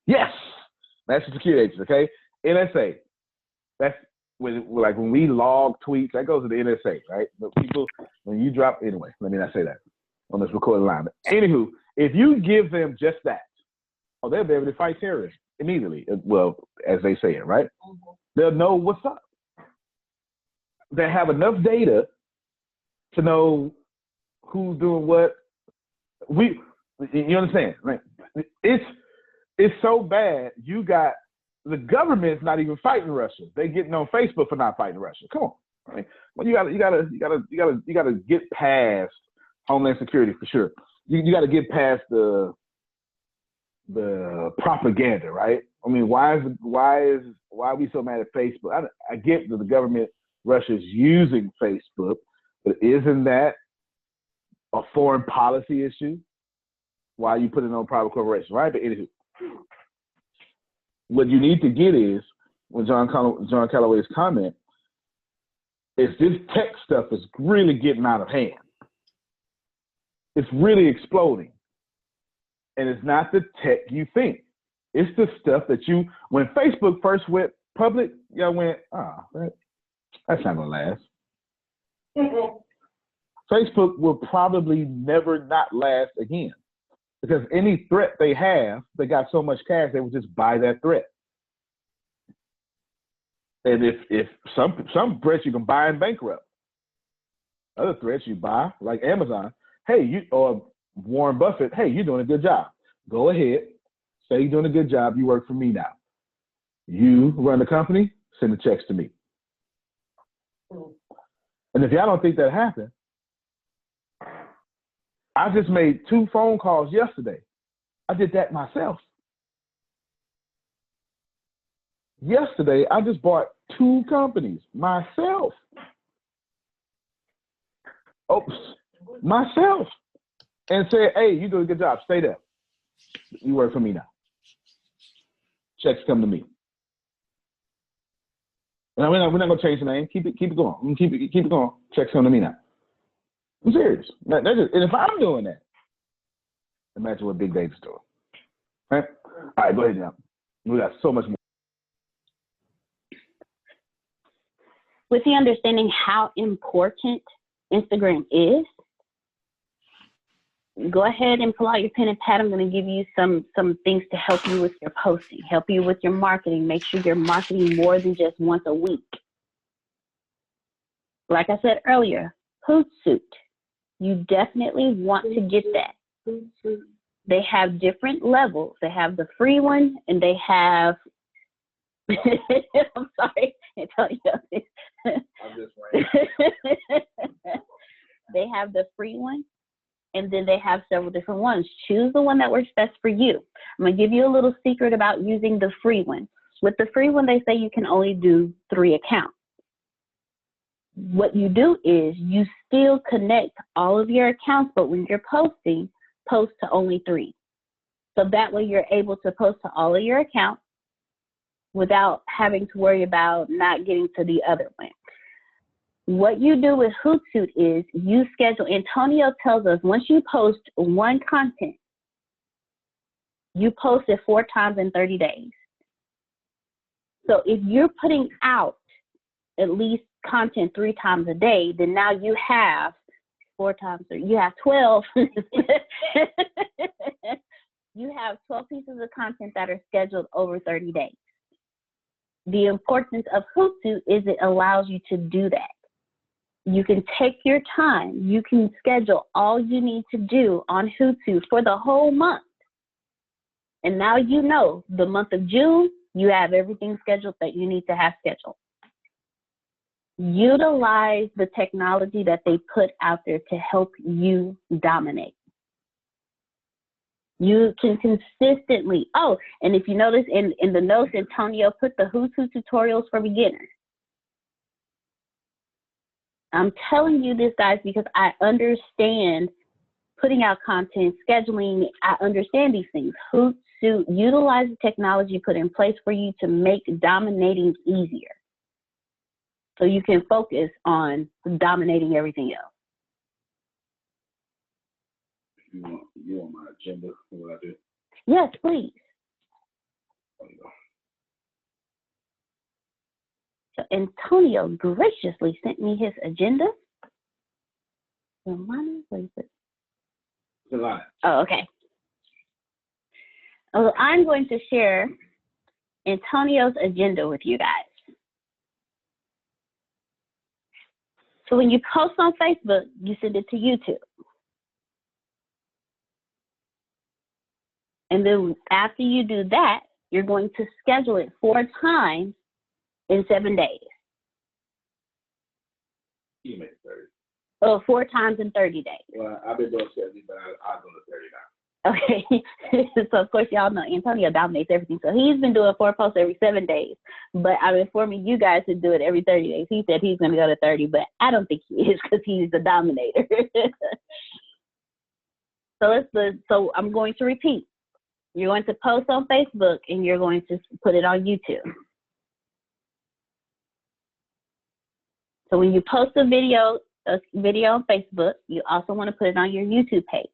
Yes. National Security Agency. Okay. NSA. That's when we log tweets, that goes to the NSA, right? But people, when you drop, anyway, let me not say that on this recording line. But anywho, if you give them just that, they'll be able to fight terrorists immediately. Well, as they say it, right? They'll know what's up. They have enough data to know who's doing what. You understand? Right? It's so bad. You got the government's not even fighting Russia. They getting on Facebook for not fighting Russia. Come on, right? Well, you gotta get past Homeland Security for sure. You got to get past the propaganda, right? I mean, why are we so mad at Facebook? I get that the government, Russia's using Facebook, but isn't that a foreign policy issue? Why you put it on private corporation, right? But anywho, what you need to get is, when John Calloway's comment, is this tech stuff is really getting out of hand. It's really exploding. And it's not the tech you think. It's the stuff that when Facebook first went public, y'all went, that's not gonna last. Facebook will probably never not last again. Because any threat they have, they got so much cash, they would just buy that threat. And if some threats you can buy and bankrupt. Other threats you buy, like Amazon, or Warren Buffett, hey, you're doing a good job. Go ahead, say you're doing a good job, you work for me now. You run the company, send the checks to me. And if y'all don't think that happened, I just made 2 phone calls yesterday. I did that myself. Yesterday, I just bought 2 companies myself. Myself. And said, hey, you do a good job. Stay there. You work for me now. checks come to me. Now, we're not going to change the name. Keep it going. Keep it going. Checks come to me now. I'm serious. And if I'm doing that, imagine what big data's doing. Right? All right, go ahead now. We got so much more. With the understanding how important Instagram is, go ahead and pull out your pen and pad. I'm going to give you some things to help you with your posting, help you with your marketing. Make sure you're marketing more than just once a week. Like I said earlier, Hootsuite. You definitely want to get that. They have different levels. They have the free one, and they have. I'm sorry, Antonio. I'm just right. They have the free one, and then they have several different ones. Choose the one that works best for you. I'm gonna give you a little secret about using the free one. With the free one, they say you can only do 3 accounts. What you do is you still connect all of your accounts, but when you're posting, post to only 3. So that way you're able to post to all of your accounts without having to worry about not getting to the other one. What you do with Hootsuite is you schedule. Antonio tells us once you post one content, you post it 4 times in 30 days. So if you're putting out at least content 3 times a day, then now you have 4 times 3, you have 12. You have 12 pieces of content that are scheduled over 30 days. The importance of Hootsuite is it allows you to do that. You can take your time. You can schedule all you need to do on Hootsuite for the whole month. And now you know the month of June, you have everything scheduled that you need to have scheduled. Utilize the technology that they put out there to help you dominate. You can consistently, and if you notice in the notes, Antonio put the Hootsuite tutorials for beginners. I'm telling you this, guys, because I understand putting out content, scheduling, I understand these things. Hootsuite, utilize the technology put in place for you to make dominating easier. So you can focus on dominating everything else. You want my agenda for what I do? Yes, please. There you go. So Antonio graciously sent me his agenda. What is it? It's a lot. Oh, okay. Well, I'm going to share Antonio's agenda with you guys. So when you post on Facebook, you send it to YouTube. And then after you do that, you're going to schedule it 4 times in 7 days. You make it 30. Oh, 4 times in 30 days. Well, I've been doing 70, but I'll go to 30 now. Okay. So, of course, y'all know Antonio dominates everything. So he's been doing 4 posts every 7 days. But I'm informing you guys to do it every 30 days. He said he's going to go to 30, but I don't think he is because he's the dominator. So I'm going to repeat. You're going to post on Facebook, and you're going to put it on YouTube. So when you post a video on Facebook, you also want to put it on your YouTube page.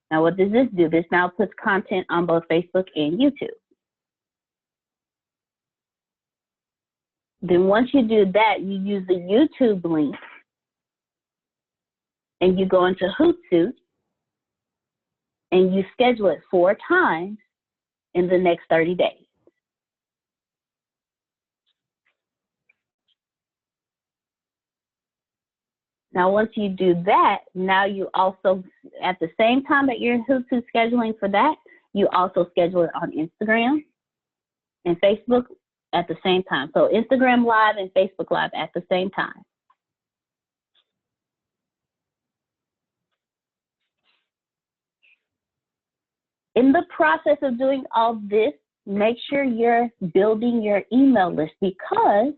Now, what does this do? This now puts content on both Facebook and YouTube. Then once you do that, you use the YouTube link, and you go into Hootsuite, and you schedule it 4 times in the next 30 days. Now, once you do that, now you also, at the same time that you're in Hootsuite scheduling for that, you also schedule it on Instagram and Facebook at the same time. So Instagram Live and Facebook Live at the same time. In the process of doing all this, make sure you're building your email list, because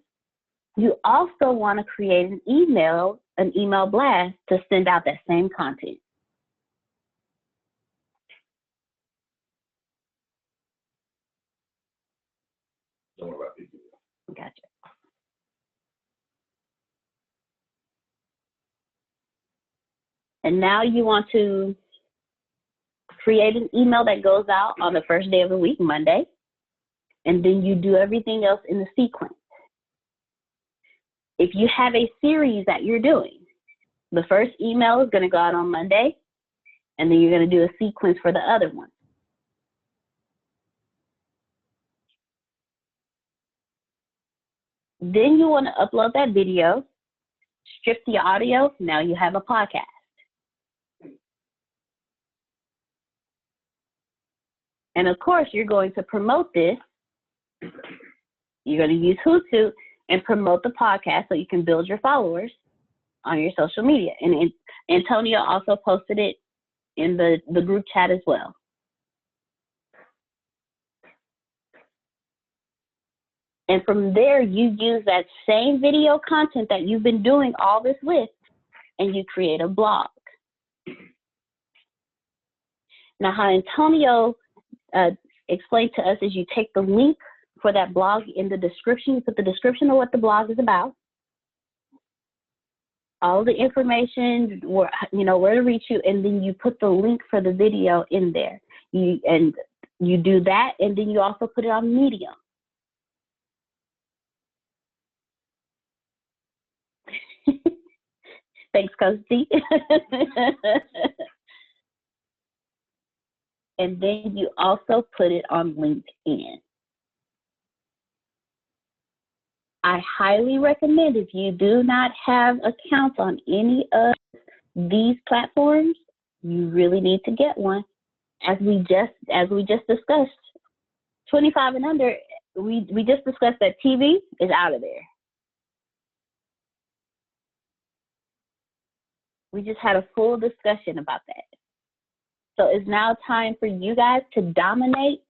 you also want to create an email blast to send out that same content. Gotcha. And now you want to create an email that goes out on the first day of the week, Monday, and then you do everything else in the sequence. If you have a series that you're doing, the first email is going to go out on Monday, and then you're going to do a sequence for the other one. Then you want to upload that video, strip the audio, now you have a podcast. And of course, you're going to promote this. You're going to use Hootsuite and promote the podcast so you can build your followers on your social media. And Antonio also posted it in the group chat as well. And from there, you use that same video content that you've been doing all this with, and you create a blog. Now, how Antonio explained to us is you take the link for that blog in the description, you put the description of what the blog is about, all the information, where to reach you, and then you put the link for the video in there. You do that, and then you also put it on Medium. Thanks, Coach D. And then you also put it on LinkedIn. I highly recommend, if you do not have accounts on any of these platforms, you really need to get one. As we just discussed, 25 and under, we just discussed that TV is out of there. We just had a full discussion about that. So it's now time for you guys to dominate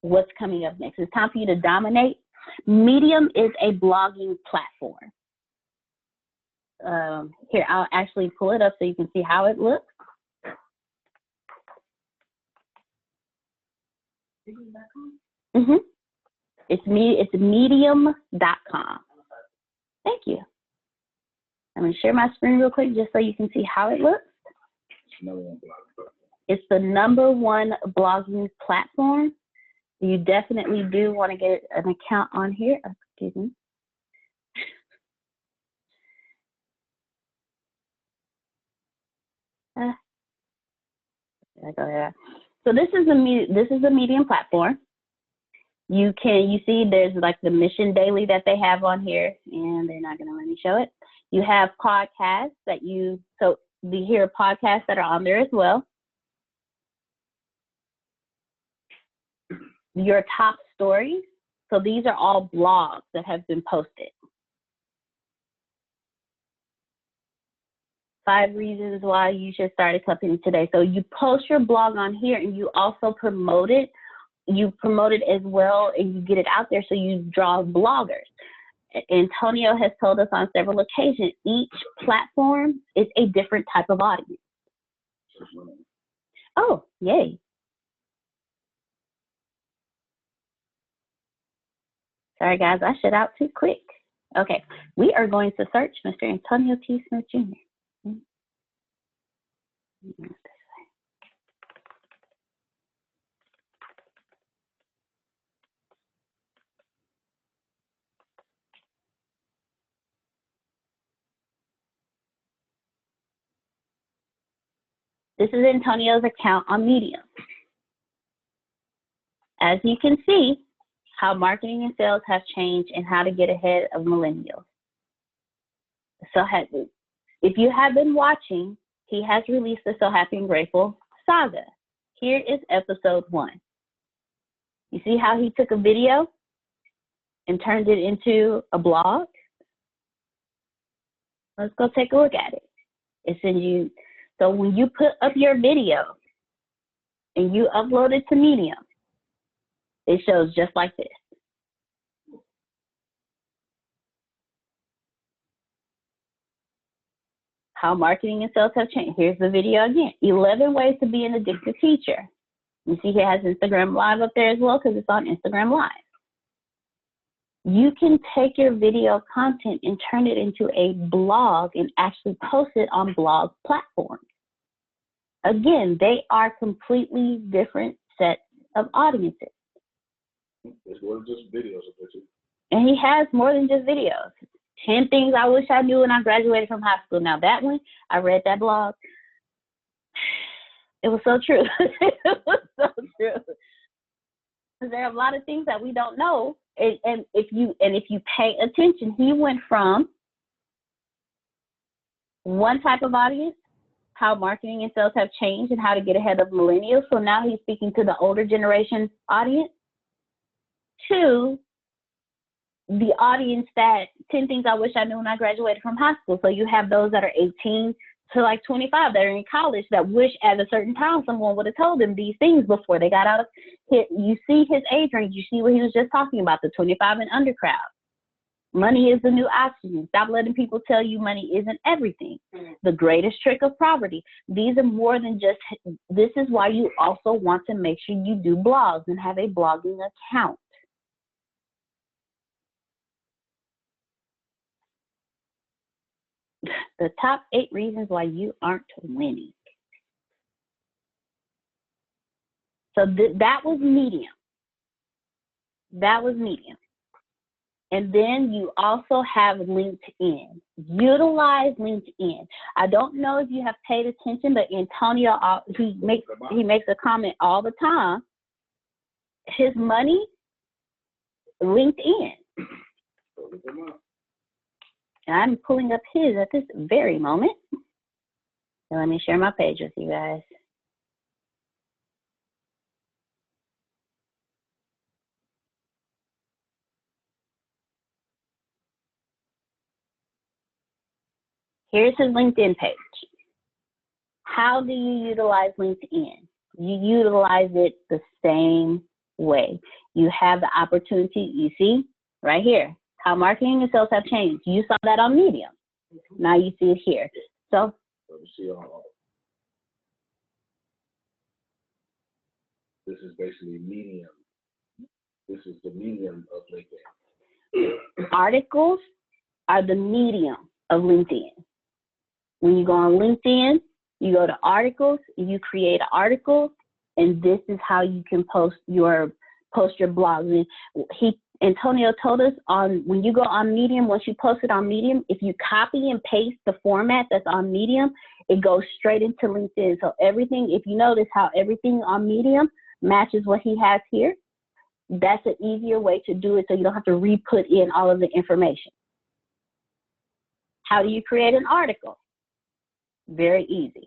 what's coming up next. It's time for you to dominate. Medium is a blogging platform. Here, I'll actually pull it up so you can see how it looks. Mm-hmm. It's medium.com. Thank you. I'm going to share my screen real quick just so you can see how it looks. It's the #1 blogging platform. You definitely do want to get an account on here. Excuse me. So this is a Medium platform. You see there's like the mission daily that they have on here, and they're not going to let me show it. You have podcasts so you hear podcasts that are on there as well. Your top stories. So these are all blogs that have been posted. 5 reasons why you should start a company today. So you post your blog on here, and you also promote it. You promote it as well, and you get it out there so you draw bloggers. Antonio has told us on several occasions, each platform is a different type of audience. Oh, yay. Sorry, guys, I shut out too quick. Okay, we are going to search Mr. Antonio T. Smith Jr. This is Antonio's account on Medium. As you can see, how marketing and sales have changed and how to get ahead of millennials. So if you have been watching, he has released the So Happy and Grateful saga. Here is episode 1. You see how he took a video and turned it into a blog? Let's go take a look at it. So when you put up your video and you upload it to Medium, it shows just like this. How marketing and sales have changed. Here's the video again. 11 ways to be an addictive teacher. You see he has Instagram Live up there as well because it's on Instagram Live. You can take your video content and turn it into a blog and actually post it on blog platforms. Again, they are completely different sets of audiences. It's more than just videos. And he has more than just videos. 10 things I wish I knew when I graduated from high school. Now that one, I read that blog. It was so true. It was so true. There are a lot of things that we don't know. And if you pay attention, he went from one type of audience, how marketing and sales have changed and how to get ahead of millennials. So now he's speaking to the older generation audience, to the audience that 10 things I wish I knew when I graduated from high school. So you have those that are 18 to like 25 that are in college that wish at a certain time someone would have told them these things before they got out of it. You see his age range. You see what he was just talking about, the 25 and under crowd. Money is the new oxygen. Stop letting people tell you money isn't everything. The greatest trick of poverty. These are more than just, this is why you also want to make sure you do blogs and have a blogging account. The top 8 reasons why you aren't winning. So that was medium. That was medium. And then you also have LinkedIn. Utilize LinkedIn. I don't know if you have paid attention, but Antonio, he makes a comment all the time. His money, LinkedIn. I'm pulling up his at this very moment. So let me share my page with you guys. Here's his LinkedIn page. How do you utilize LinkedIn? You utilize it the same way. You have the opportunity, you see, right here, how marketing and sales have changed. You saw that on Medium. Now you see it here. So this is basically medium. This is the medium of LinkedIn. Articles are the medium of LinkedIn. When you go on LinkedIn, you go to articles, you create an article, and this is how you can post your blogs. And Antonio told us when you go on Medium, once you post it on Medium, if you copy and paste the format that's on Medium, it goes straight into LinkedIn. So everything, if you notice how everything on Medium matches what he has here, that's an easier way to do it so you don't have to re-put in all of the information. How do you create an article? Very easy.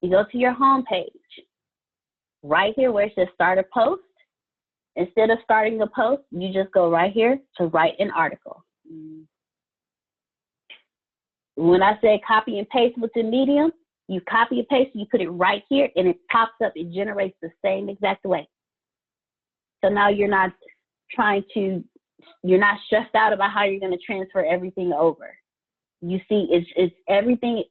You go to your home page. Right here where it says start a post, instead of starting a post, you just go right here to write an article. When I say copy and paste within Medium, you copy and paste, you put it right here, and it pops up, it generates the same exact way. So now you're not stressed out about how you're going to transfer everything over. You see, it's everything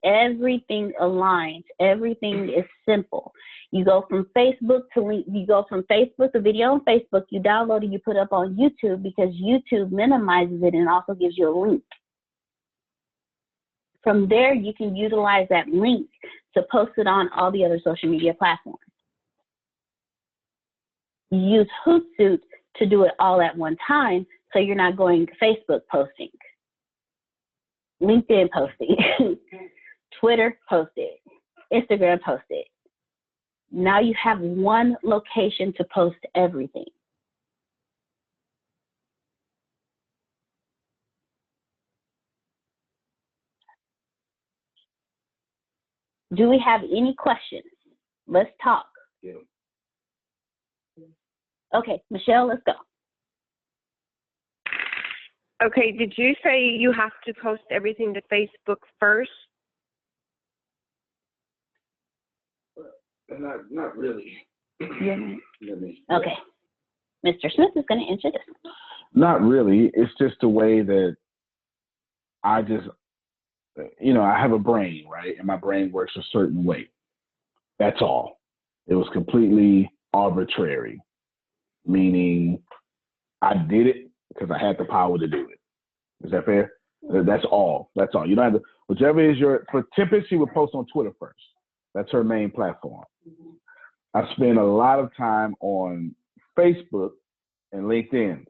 aligns. Everything is simple. You go from Facebook to video on Facebook, you download it, you put it up on YouTube because YouTube minimizes it and also gives you a link. From there, you can utilize that link to post it on all the other social media platforms. You use Hootsuite to do it all at one time, so you're not going Facebook posting, LinkedIn posting, Twitter posted, Instagram posted. Now you have one location to post everything. Do we have any questions? Let's talk. Yeah. Okay, Michelle, let's go. Okay, did you say you have to post everything to Facebook first? Not really. Yeah. Okay. Mr. Smith is going to answer this. Not really. It's just the way that I have a brain, right? And my brain works a certain way. That's all. It was completely arbitrary, meaning I did it because I had the power to do it. Is that fair? That's all. That's all. You don't have to, whichever is your, for Tempest, she would post on Twitter first. That's her main platform. I spend a lot of time on Facebook and LinkedIn.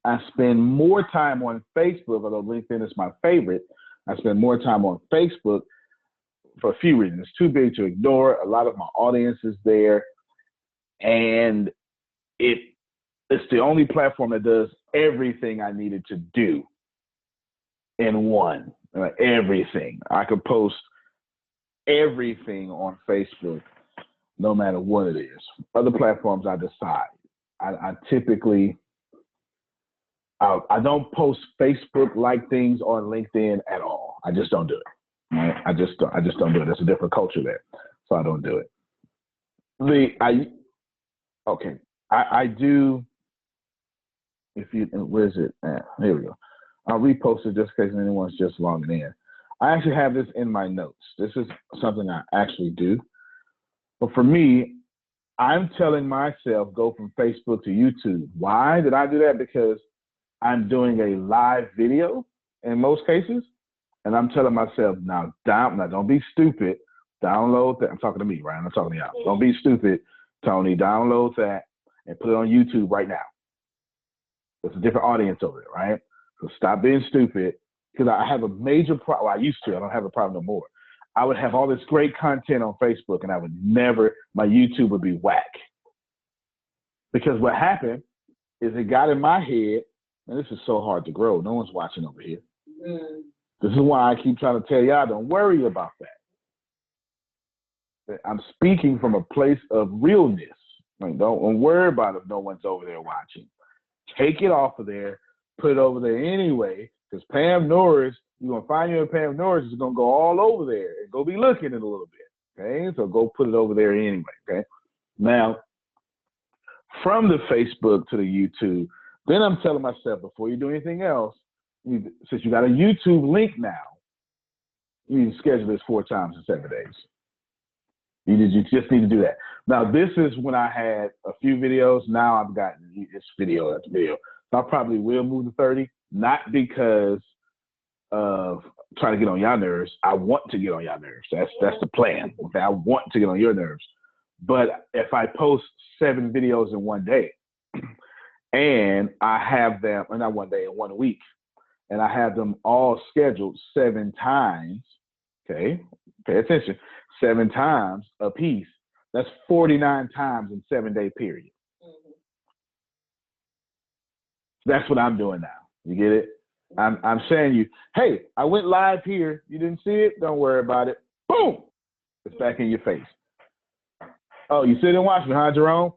I spend more time on Facebook, although LinkedIn is my favorite. I spend more time on Facebook for a few reasons. It's too big to ignore. A lot of my audience is there. And it's the only platform that does everything I needed to do in one. Everything. I could post everything on Facebook, no matter what it is. Other platforms, I decide. I typically, I don't post Facebook-like things on LinkedIn at all. I just don't do it. Right? I just don't do it. There's a different culture there, so I don't do it. I do. Where is it? Here we go. I'll repost it just in case anyone's just logging in. I actually have this in my notes. This is something I actually do. But for me, I'm telling myself go from Facebook to YouTube. Why did I do that? Because I'm doing a live video in most cases. And I'm telling myself, now don't be stupid. Download that. I'm talking to me, right? I'm not talking to y'all. Don't be stupid, Tony. Download that and put it on YouTube right now. There's a different audience over there, right? So stop being stupid. Because I have a major problem. Well, I used to. I don't have a problem no more. I would have all this great content on Facebook, and I would never, my YouTube would be whack. Because what happened is it got in my head, and this is so hard to grow. No one's watching over here. This is why I keep trying to tell y'all, don't worry about that. I'm speaking from a place of realness. Like, don't worry about if no one's over there watching. Take it off of there, put it over there anyway, because Pam Norris, you're going to find you and Pam Norris is going to go all over there and go be looking in a little bit, okay? So go put it over there anyway, okay? Now, from the Facebook to the YouTube, then I'm telling myself, before you do anything else, since you got a YouTube link now, you need to schedule this 4 times in 7 days. You just need to do that. Now, this is when I had a few videos. Now I've gotten it's video after video. So I probably will move to 30, not because of trying to get on y'all nerves. I want to get on y'all nerves. That's the plan. Okay, I want to get on your nerves. But if I post 7 videos in one day, and I have them, or not one day, in 1 week, and I have them all scheduled 7 times, okay, pay attention, 7 times a piece, that's 49 times in 7-day period. That's what I'm doing now. You get it? I'm saying you, hey, I went live here. You didn't see it? Don't worry about it. Boom! It's back in your face. Oh, you sit and watch me, huh, Jerome?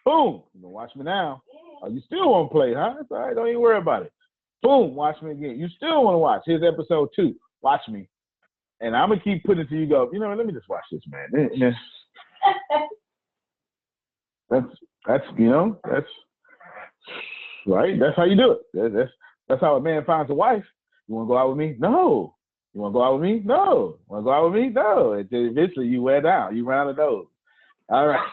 Boom! You gonna watch me now. Oh, you still want to play, huh? It's all right. Don't even worry about it. Boom! Watch me again. You still want to watch. Here's episode 2. Watch me. And I'm going to keep putting it to you go, you know, let me just watch this, man. That's you know, that's right. That's how you do it. That's how a man finds a wife. You want to go out with me? No. You want to go out with me? No. Want to go out with me? No. And then eventually you wear down. You round the nose. All right.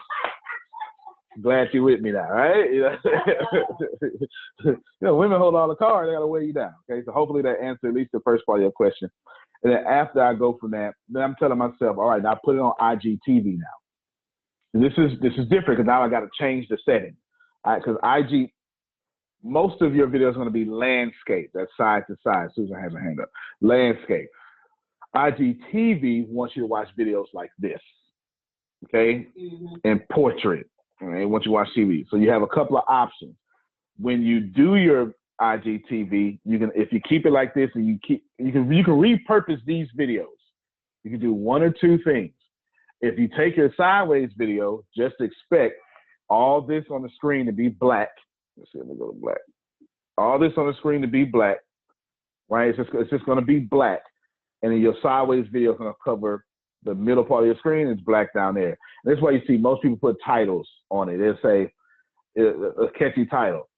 Glad you're with me now, right? You know, women hold all the cards. They got to wear you down. Okay, so hopefully that answered at least the first part of your question. And then after I go from that, then I'm telling myself, all right, now put it on IGTV now. And this is different because now I got to change the setting. Because IG, most of your videos are going to be landscape. That's side to side. Susan has her hand up. Landscape. IGTV wants you to watch videos like this, okay? And portrait. Right? Once you watch TV. So you have a couple of options. When you do your IGTV, you can, if you keep it like this and you can repurpose these videos. You can do 1 or 2 things. If you take your sideways video, just expect all this on the screen to be black. Let's see, let me go to black. All this on the screen to be black, right? It's just going to be black. And then your sideways video is going to cover the middle part of your screen. It's black down there. And that's why you see most people put titles on it. They'll say a catchy title.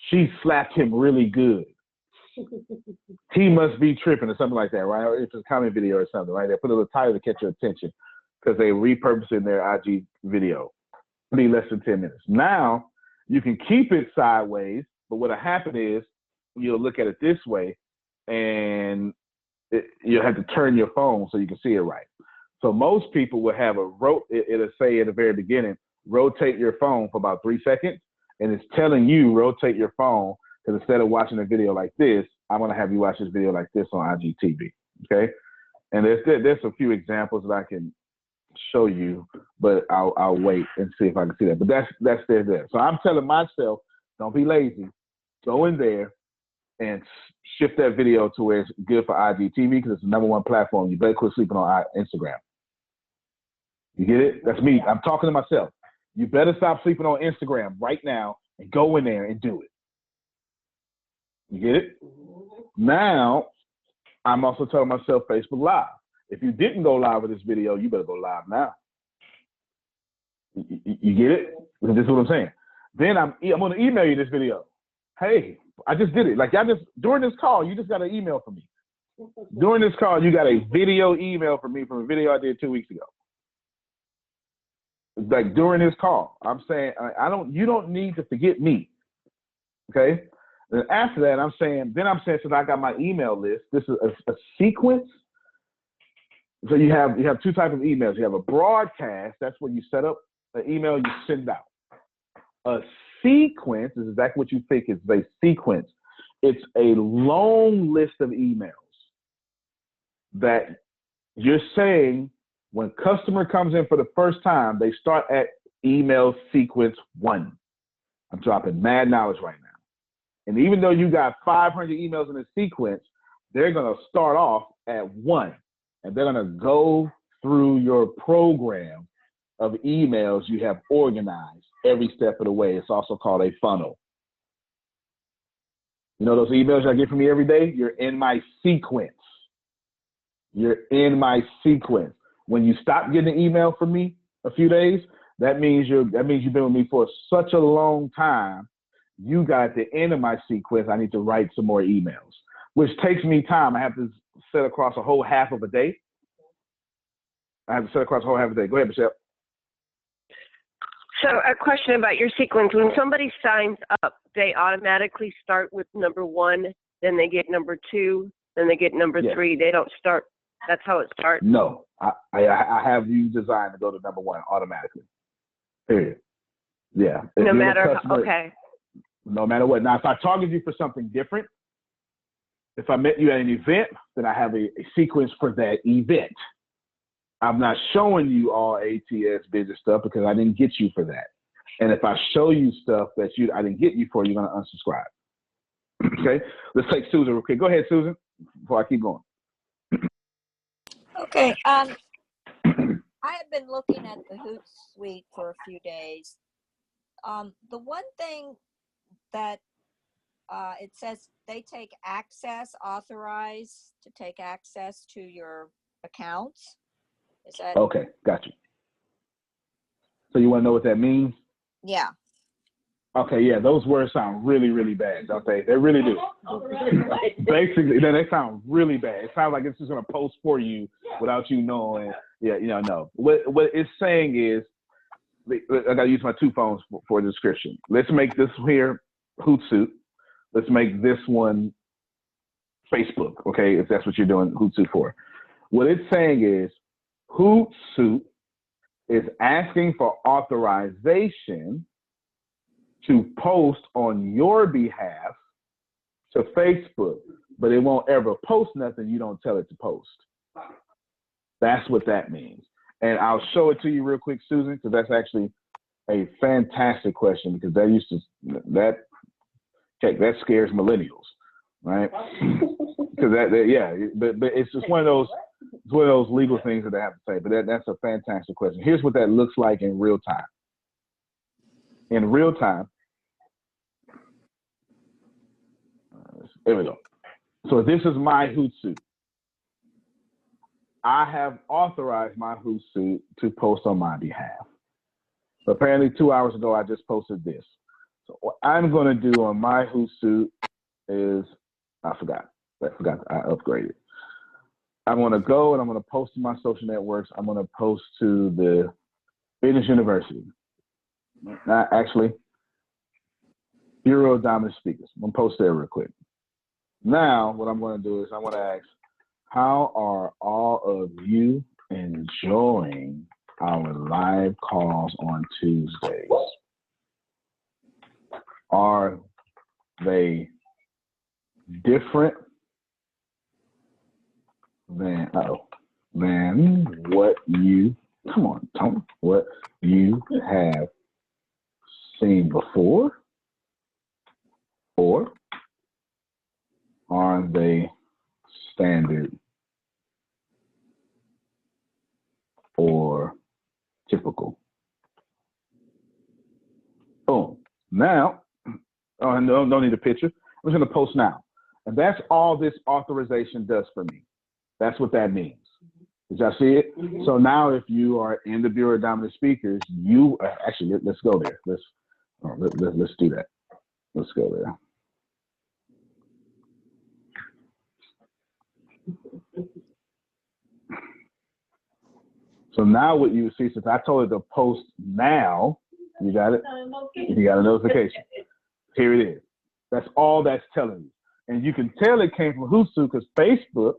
She slapped him really good. He must be tripping or something like that, right? Or it's a comment video or something, right? They put a little title to catch your attention. because they repurposing their IG video. It'll be less than 10 minutes. Now, you can keep it sideways, but what'll happen is you'll look at it this way, and you'll have to turn your phone so you can see it right. So most people will have it'll say at the very beginning, rotate your phone for about 3 seconds, and it's telling you rotate your phone, because instead of watching a video like this, I'm going to have you watch this video like this on IGTV, okay? And there's a few examples that I can show you, but I'll wait and see if I can see that. But that's there. So I'm telling myself, don't be lazy. Go in there and shift that video to where it's good for IGTV, because it's the #1 platform. You better quit sleeping on Instagram. You get it? That's me. I'm talking to myself. You better stop sleeping on Instagram right now and go in there and do it. You get it? Now, I'm also telling myself Facebook Live. If you didn't go live with this video, you better go live now. You get it? This is what I'm saying. Then I'm going to email you this video. Hey, I just did it. Like, during this call, you just got an email from me. During this call, you got a video email from me from a video I did 2 weeks ago. Like, during this call, I'm saying, you don't need to forget me. Okay? And after that, I'm saying, since I got my email list, this is a sequence. So you have 2 types of emails. You have a broadcast. That's where you set up an email you send out. A sequence is exactly what you think is a sequence. It's a long list of emails that you're saying when customer comes in for the first time, they start at email sequence 1. I'm dropping mad knowledge right now. And even though you got 500 emails in a sequence, they're going to start off at 1. And they're going to go through your program of emails you have organized every step of the way. It's also called a funnel. You know those emails I get from me every day? You're in my sequence. You're in my sequence. When you stop getting an email from me a few days, that means you've been with me for such a long time. You got at the end of my sequence, I need to write some more emails, which takes me time. I have to set across a whole half of a day. Go ahead, Michelle. So a question about your sequence. When somebody signs up, they automatically start with #1, then they get #2, then they get #3. They don't start. That's how it starts? No, I have you designed to go to #1 automatically. Period. Yeah. No matter, okay. No matter what. Now, if I target you for something different, if I met you at an event, then I have a sequence for that event. I'm not showing you all ATS business stuff because I didn't get you for that. And if I show you stuff that I didn't get you for, you're going to unsubscribe. Okay? Let's take Susan real quick. Go ahead, Susan, before I keep going. Okay. I have been looking at the Hootsuite for a few days. The one thing that it says they take authorize to take access to your accounts. Is that okay? Got you. So you want to know what that means? Yeah. Okay, yeah, those words sound really, really bad, don't they? They really do. Basically, they sound really bad. It sounds like it's just going to post for you without you knowing. Yeah, no. What it's saying is, I got to use my 2 phones for the description. Let's make this here Hootsuite. Let's make this one Facebook, okay, if that's what you're doing Hootsuite for. What it's saying is Hootsuite is asking for authorization to post on your behalf to Facebook, but it won't ever post nothing you don't tell it to post. That's what that means. And I'll show it to you real quick, Susan, because that's actually a fantastic question, because that scares millennials, right? Because but it's just one of those legal things that they have to say. But that's a fantastic question. Here's what that looks like in real time. In real time, there we go. So this is my Hootsuite. I have authorized my Hootsuite to post on my behalf. So apparently 2 hours ago, I just posted this. So what I'm going to do on my Hootsuite is, I forgot I upgraded. I'm going to go and I'm going to post to my social networks. I'm going to post to the Business University. Not actually, Bureau of Dominant Speakers. I'm going to post there real quick. Now, what I'm going to do is I'm going to ask, how are all of you enjoying our live calls on Tuesdays? Are they different than what you, come on, Tony, what you have seen before? Or are they standard or typical? Boom. Now, no, don't need a picture. I'm just going to post now. And that's all this authorization does for me. That's what that means. Did y'all see it? Mm-hmm. So now if you are in the Bureau of Dominant Speakers, you actually, let's go there. Let's do that. Let's go there. So now what you see, since I told it to post now, you got it? You got a notification. Here it is. That's all that's telling you. And you can tell it came from Hootsuite because Facebook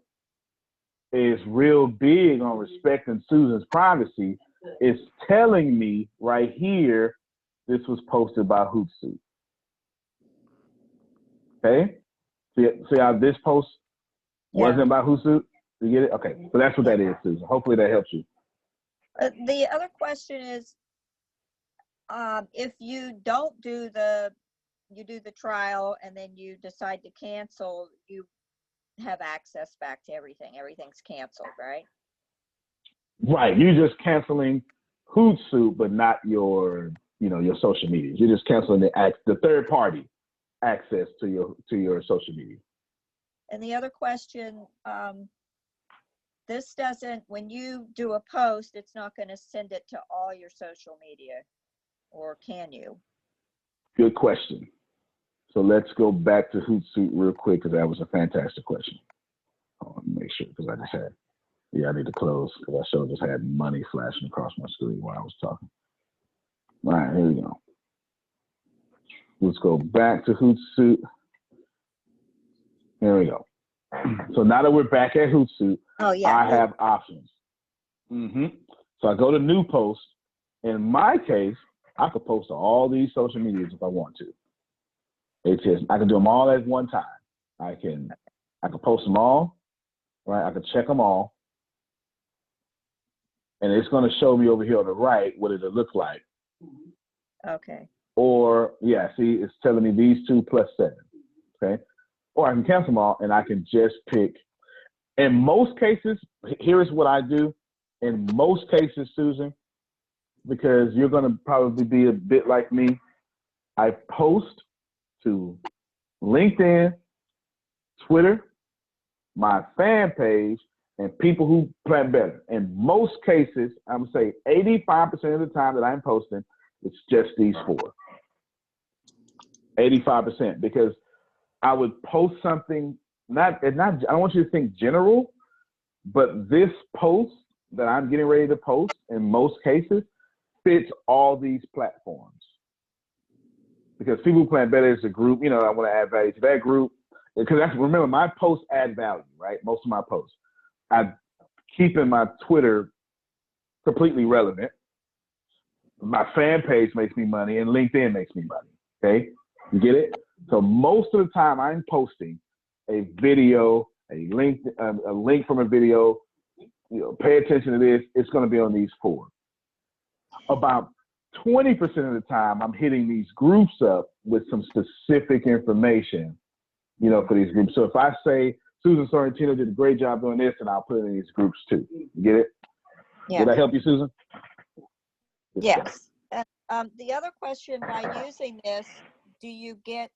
is real big on respecting Susan's privacy. It's telling me right here, this was posted by Hootsuite. Okay? See how this post wasn't by Hootsuite? You get it? Okay. So that's what that is, Susan. Hopefully that helps you. The other question is, if you don't do the trial and then you decide to cancel, you have access back to everything. Everything's canceled, right? Right. You're just canceling Hootsuite, but not your social media. You're just canceling the third party access to your social media. And the other question, this doesn't, when you do a post, it's not going to send it to all your social media, or can you? Good question. So let's go back to Hootsuite real quick because that was a fantastic question. Let me make sure because I just had, I need to close because I just had money flashing across my screen while I was talking. All right, here we go. Let's go back to Hootsuite. Here we go. So now that we're back at Hootsuite, I have options. So I go to new post. In my case, I could post to all these social medias if I want to. I can do them all at one time. I can post them all, right? I can check them all. And it's going to show me over here on the right what it'll look like. Okay. Or, see, it's telling me these 2 plus 7, okay? Or I can cancel them all and I can just pick. In most cases, here's what I do. In most cases, Susan, because you're going to probably be a bit like me, I post to LinkedIn, Twitter, my fan page, and people who plan better. In most cases, I'm going to say 85% of the time that I'm posting, it's just these 4. 85%, because I would post something, I don't want you to think general, but this post that I'm getting ready to post in most cases fits all these platforms. Because people who plan better is a group, I want to add value to that group. Because remember, my posts add value, right? Most of my posts. I keeping my Twitter completely relevant. My fan page makes me money, and LinkedIn makes me money. Okay, you get it? So most of the time, I'm posting a video, a link from a video. Pay attention to this. It's going to be on these 4. About 20% of the time, I'm hitting these groups up with some specific information, for these groups. So if I say Susan Sorrentino did a great job doing this, and I'll put it in these groups too. You get it? Yeah. Did that help you, Susan? Yes. And the other question, by using this, do you get,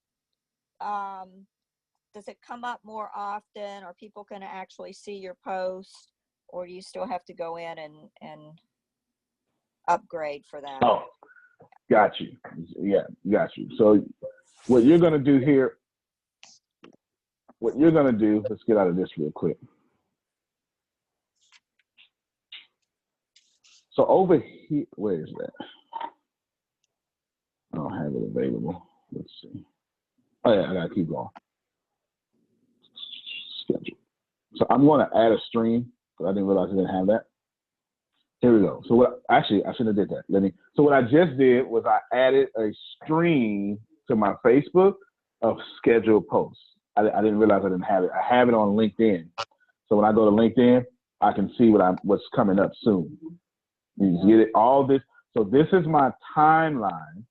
does it come up more often? Are people going to actually see your post, or do you still have to go in and upgrade for that? Oh, got you. Yeah, got you. So what you're going to do here, let's get out of this real quick. So over here, where is that? I don't have it available. Let's see. Oh yeah, I gotta keep going. Schedule. So I'm going to add a stream because I didn't realize I didn't have that. Here we go. So what? Actually, I shouldn't have did that. So what I just did was I added a stream to my Facebook of scheduled posts. I didn't realize I didn't have it. I have it on LinkedIn. So when I go to LinkedIn, I can see what's coming up soon. You get it. All this. So this is my timeline.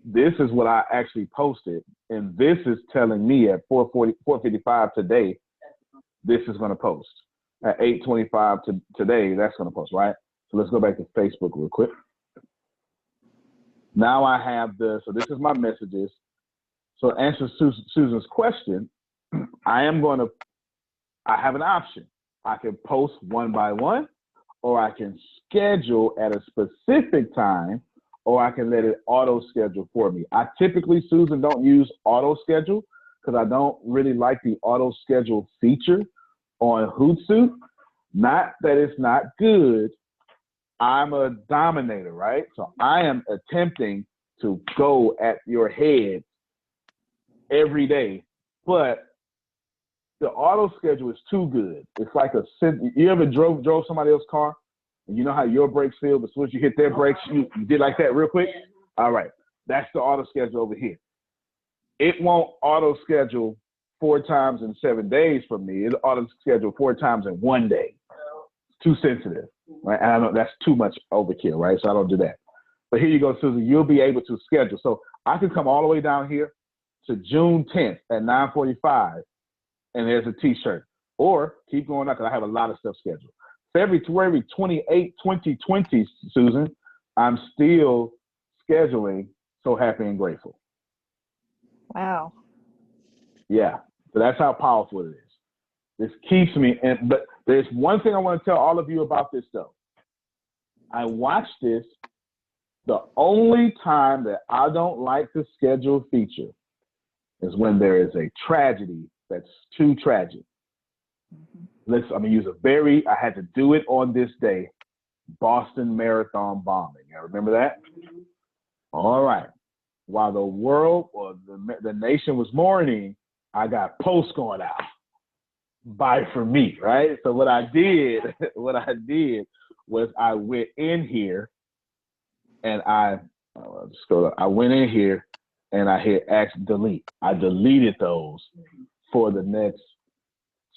This is what I actually posted, and this is telling me at 4:55 today, this is going to post. At 8:25 today, that's going to post, right? So let's go back to Facebook real quick. Now I have so this is my messages. So to answer Susan's question, I have an option. I can post one by one, or I can schedule at a specific time, or I can let it auto schedule for me. I typically, Susan, don't use auto schedule because I don't really like the auto schedule feature on Hootsuite. Not that it's not good. I'm a dominator, right? So I am attempting to go at your head every day, but the auto schedule is too good. It's like you ever drove somebody else's car? And you know how your brakes feel, but as soon as you hit their brakes, you did like that real quick? All right, that's the auto schedule over here. It won't auto schedule 4 times in 7 days for me. It'll auto schedule 4 times in 1 day. It's too sensitive, right? And I know that's too much overkill, right? So I don't do that. But here you go, Susan, you'll be able to schedule. So I can come all the way down here to June 10th at 9:45, and there's a t-shirt. Or keep going up, because I have a lot of stuff scheduled. February 28, 2020, Susan, I'm still scheduling So Happy and Grateful. Wow. Yeah, so that's how powerful it is. This keeps me, but there's one thing I want to tell all of you about this though. I watch this. The only time that I don't like the schedule feature is when there is a tragedy that's too tragic. I'm going to use I had to do it on this day, Boston Marathon bombing. I remember that? All right. While the world or the nation was mourning, I got posts going out. Buy for me, right? So what I did was I went in here and I went in here and I hit delete. I deleted those for the next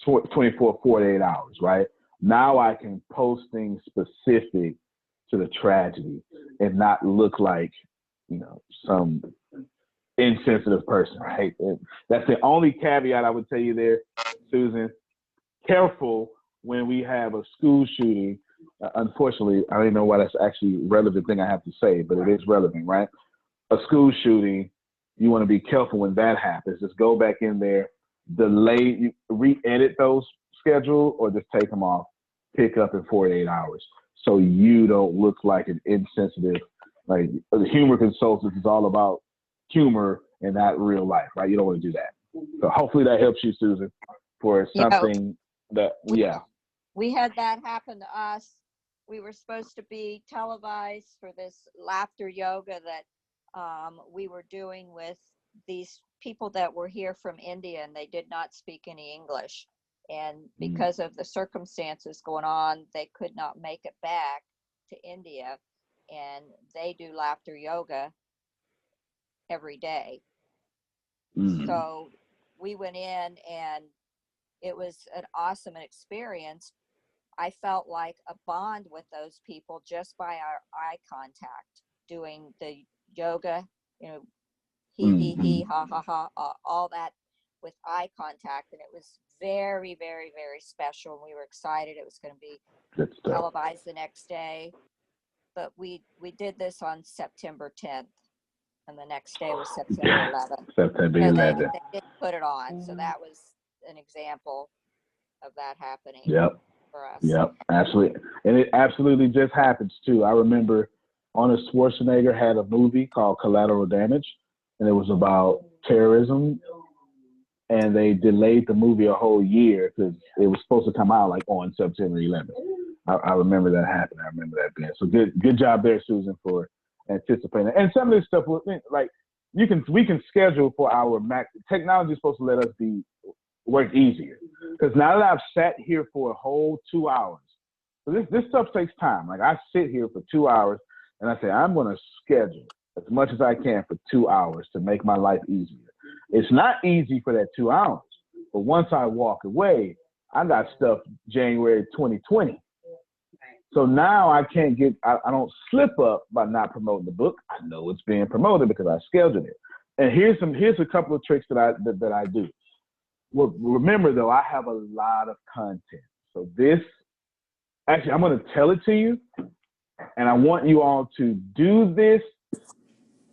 24, 48 hours, right? Now I can post things specific to the tragedy and not look like, some insensitive person, right? And that's the only caveat I would tell you there, Susan. Careful when we have a school shooting. Unfortunately, I don't even know why that's actually a relevant thing I have to say, but it is relevant, right? A school shooting, you want to be careful when that happens. Just go back in there, re-edit those schedule, or just take them off, pick up in 48 hours. So you don't look like an insensitive, like the humor consultant is all about humor and not real life, right? You don't want to do that. So hopefully that helps you, Susan, for something We had that happen to us. We were supposed to be televised for this laughter yoga that we were doing with these people that were here from India, and they did not speak any English. And because of the circumstances going on, they could not make it back to India. And they do laughter yoga every day. So we went in, and it was an awesome experience. I felt like a bond with those people just by our eye contact, doing the yoga, he, ha, ha, ha, all that with eye contact. And it was very, very, very special. And we were excited it was going to be televised the next day. But we did this on September 10th. And the next day was September 11th. September 11th. They didn't put it on. So that was an example of that happening. Yep. For us. Yep, absolutely. And it absolutely just happens too. I remember Arnold Schwarzenegger had a movie called Collateral Damage, and it was about terrorism. And they delayed the movie a whole year because it was supposed to come out like on September 11th. I remember that happening. I remember that being so good job there, Susan, for anticipating. And some of this stuff, like we can schedule for our technology is supposed to let us work easier. Because now that I've sat here for a whole 2 hours, so this stuff takes time. Like I sit here for 2 hours and I say I'm going to schedule as much as I can for 2 hours to make my life easier. It's not easy for that 2 hours, but once I walk away, I got stuff January 2020. So now I can't I don't slip up by not promoting the book. I know it's being promoted because I scheduled it. And here's a couple of tricks that I do. Well, remember though, I have a lot of content. So actually, I'm going to tell it to you, and I want you all to do this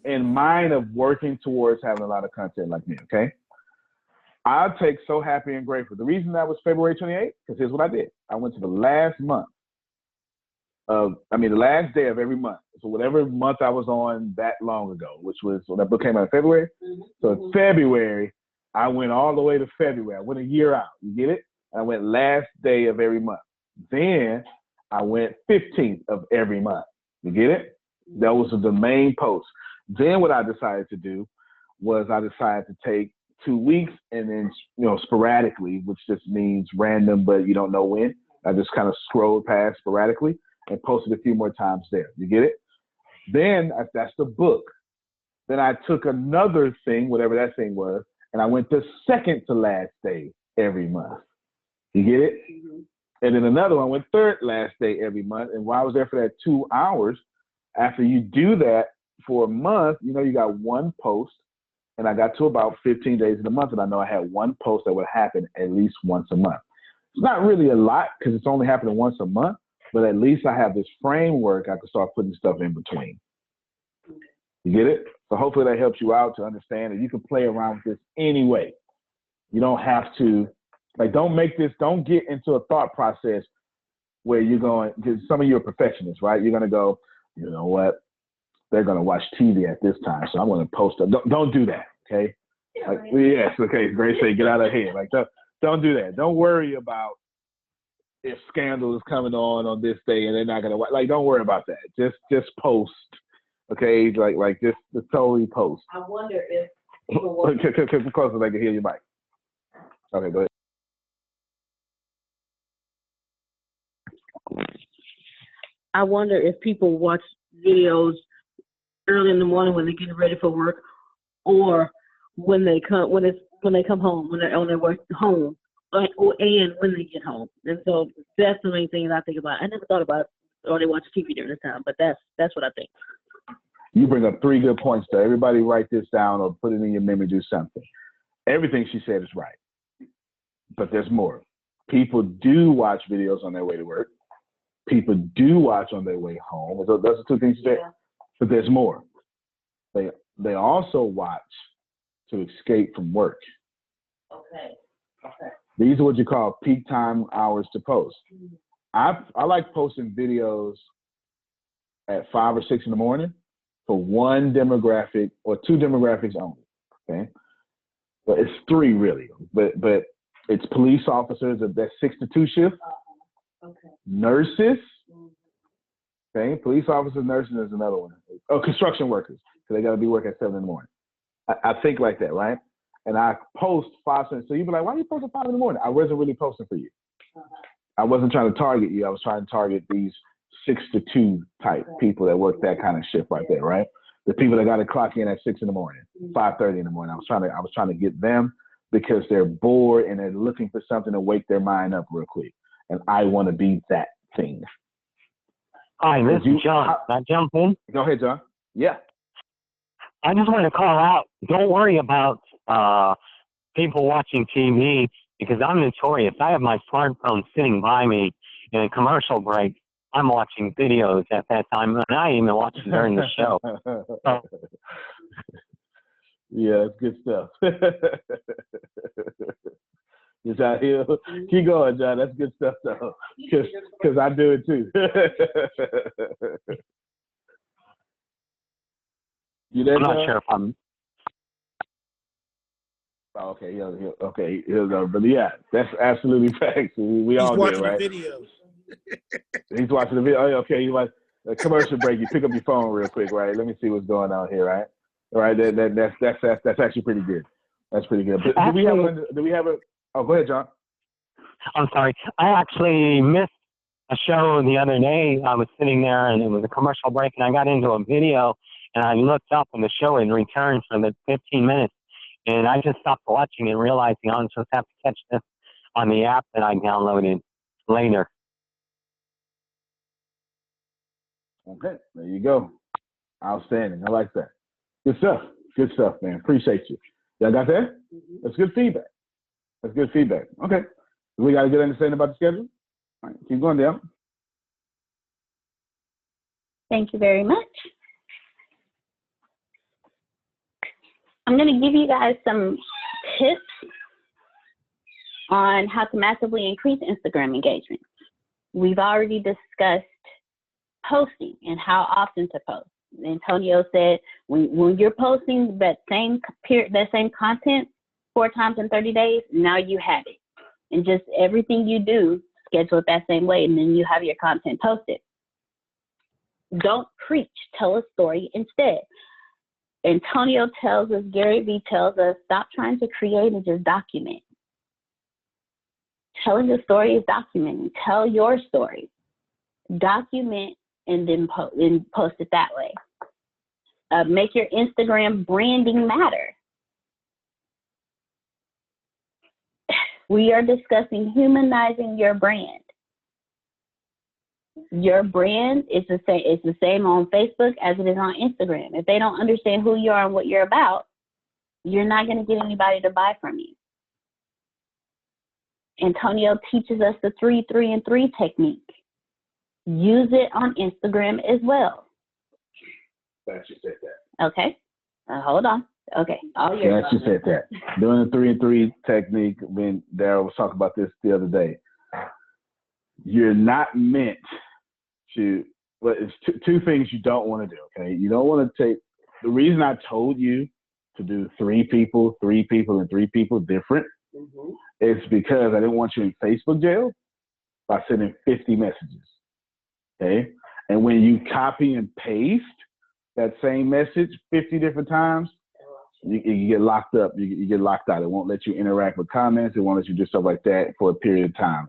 in mind of working towards having a lot of content like me, okay? I'll take So Happy and Grateful. The reason that was February 28th, because here's what I did. I went to the last the last day of every month. So whatever month I was on that long ago, which was, when that book came out in February. So February, I went all the way to February. I went a year out. You get it? I went last day of every month. Then I went 15th of every month. You get it? That was the main post. Then what I decided to do was I decided to take 2 weeks and then, sporadically, which just means random, but you don't know when. I just kind of scrolled past sporadically and posted a few more times there. You get it? Then that's the book. Then I took another thing, whatever that thing was, and I went the second to last day every month. You get it? And then another one went third last day every month. And while I was there for that 2 hours, after you do that for a month, you got one post. And I got to about 15 days in the month, and I know I had one post that would happen at least once a month. It's not really a lot because it's only happening once a month, but at least I have this framework I can start putting stuff in between. You get it? So hopefully that helps you out to understand that you can play around with this anyway. You don't have to, don't get into a thought process where you're going, because some of you are perfectionists, right? You're going to go, you know what? They're going to watch TV at this time, so I'm going to post it. Don't do that, okay? Yes, okay. Grace said, get out of here. Don't do that. Don't worry about if Scandal is coming on this day and they're not going to watch. Don't worry about that. Just post, okay? Just totally post. I wonder if people come closer so they can hear your mic. Okay, go ahead. I wonder if people watch videos early in the morning when they're getting ready for work, or when they come home, when they're on their way home, and when they get home. And so that's the main thing that I think about. I never thought about it, or they watch TV during this time, but that's what I think. You bring up 3 good points there. Everybody write this down or put it in your memory, do something. Everything she said is right, but there's more. People do watch videos on their way to work. People do watch on their way home. Those are 2 things you said. Yeah. But there's more. They also watch to escape from work. Okay. These are what you call peak time hours to post. I like posting videos at 5 or 6 in the morning for one demographic or 2 demographics only. Okay, but it's 3 really. But it's police officers of that 6 to 2 shift. Okay. Nurses. Okay, police officers, nurses is another one. Oh, construction workers, so they got to be working at 7 in the morning. I think like that, right? And I post 5 cents. So you'd be like, why are you posting 5 in the morning? I wasn't really posting for you. I wasn't trying to target you. I was trying to target these 6 to 2 type people that work that kind of shift right there, right? The people that got to clock in at 6 in the morning, 5:30 in the morning. I was trying to get them because they're bored and they're looking for something to wake their mind up real quick. And I want to be that thing. Hi, this is John. Can I jump in? Go ahead, John. Yeah. I just want to call out, don't worry about people watching TV, because I'm notorious. I have my smartphone sitting by me in a commercial break. I'm watching videos at that time, and I even watch them during the show. Yeah, it's good stuff. Is that here? Keep going, John. That's good stuff, though, because I do it too. You there, I'm not John? sure if I'm. Oh, okay, okay, but yeah, that's absolutely facts. We He's all do, watching right? the videos. He's watching the video. Oh, okay, he's like a commercial break. You pick up your phone real quick, right? Let me see what's going on here, right? All right, that's actually pretty good. That's pretty good. But do we have a? Oh, go ahead, John. I'm sorry. I actually missed a show the other day. I was sitting there and it was a commercial break, and I got into a video and I looked up and the show had returned for the 15 minutes, and I just stopped watching and realizing I'm supposed to have to catch this on the app that I downloaded later. Okay, there you go. Outstanding. I like that. Good stuff. Good stuff, man. Appreciate you. Y'all got that? That's good feedback. That's good feedback. Okay. We got a good understanding about the schedule? All right, keep going down. Thank you very much. I'm going to give you guys some tips on how to massively increase Instagram engagement. We've already discussed posting and how often to post. Antonio said when you're posting that same content 4 times in 30 days, now you have it. And just everything you do, schedule it that same way, and then you have your content posted. Don't preach, tell a story instead. Antonio tells us, Gary Vee tells us, stop trying to create and just document. Telling a story is documenting. Tell your story. Document and then post it that way. Make your Instagram branding matter. We are discussing humanizing your brand. Your brand is the same. It's the same on Facebook as it is on Instagram. If they don't understand who you are and what you're about, you're not going to get anybody to buy from you. Antonio teaches us the 3, 3, and 3 technique. Use it on Instagram as well. Glad you said that. Okay. Hold on. Okay. Glad you said that. Doing the 3 and 3 technique, when Darryl was talking about this the other day, you're not meant to, well, it's two things you don't want to do, okay? You don't want to take, the reason I told you to do 3 people, and 3 people different is because I didn't want you in Facebook jail by sending 50 messages, okay? And when you copy and paste that same message 50 different times, you get locked up. You get locked out. It won't let you interact with comments. It won't let you do stuff like that for a period of time.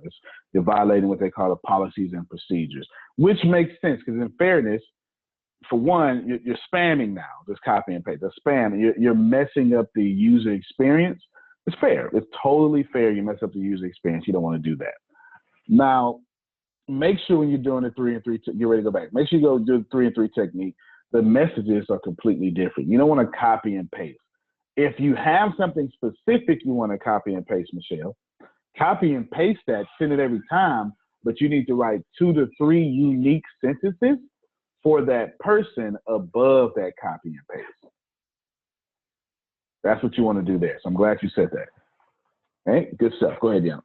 You're violating what they call the policies and procedures, which makes sense because in fairness, for one, you're spamming now, just copy and paste. The spam, you're messing up the user experience. It's fair. It's totally fair. You mess up the user experience. You don't want to do that. Now, make sure when you're doing the 3 and 3, get ready to go back. Make sure you go do the 3 and 3 technique. The messages are completely different. You don't want to copy and paste. If you have something specific you want to copy and paste, Michelle, copy and paste that, send it every time, but you need to write 2 to 3 unique sentences for that person above that copy and paste. That's what you want to do there. So I'm glad you said that. All right, good stuff. Go ahead, Dion.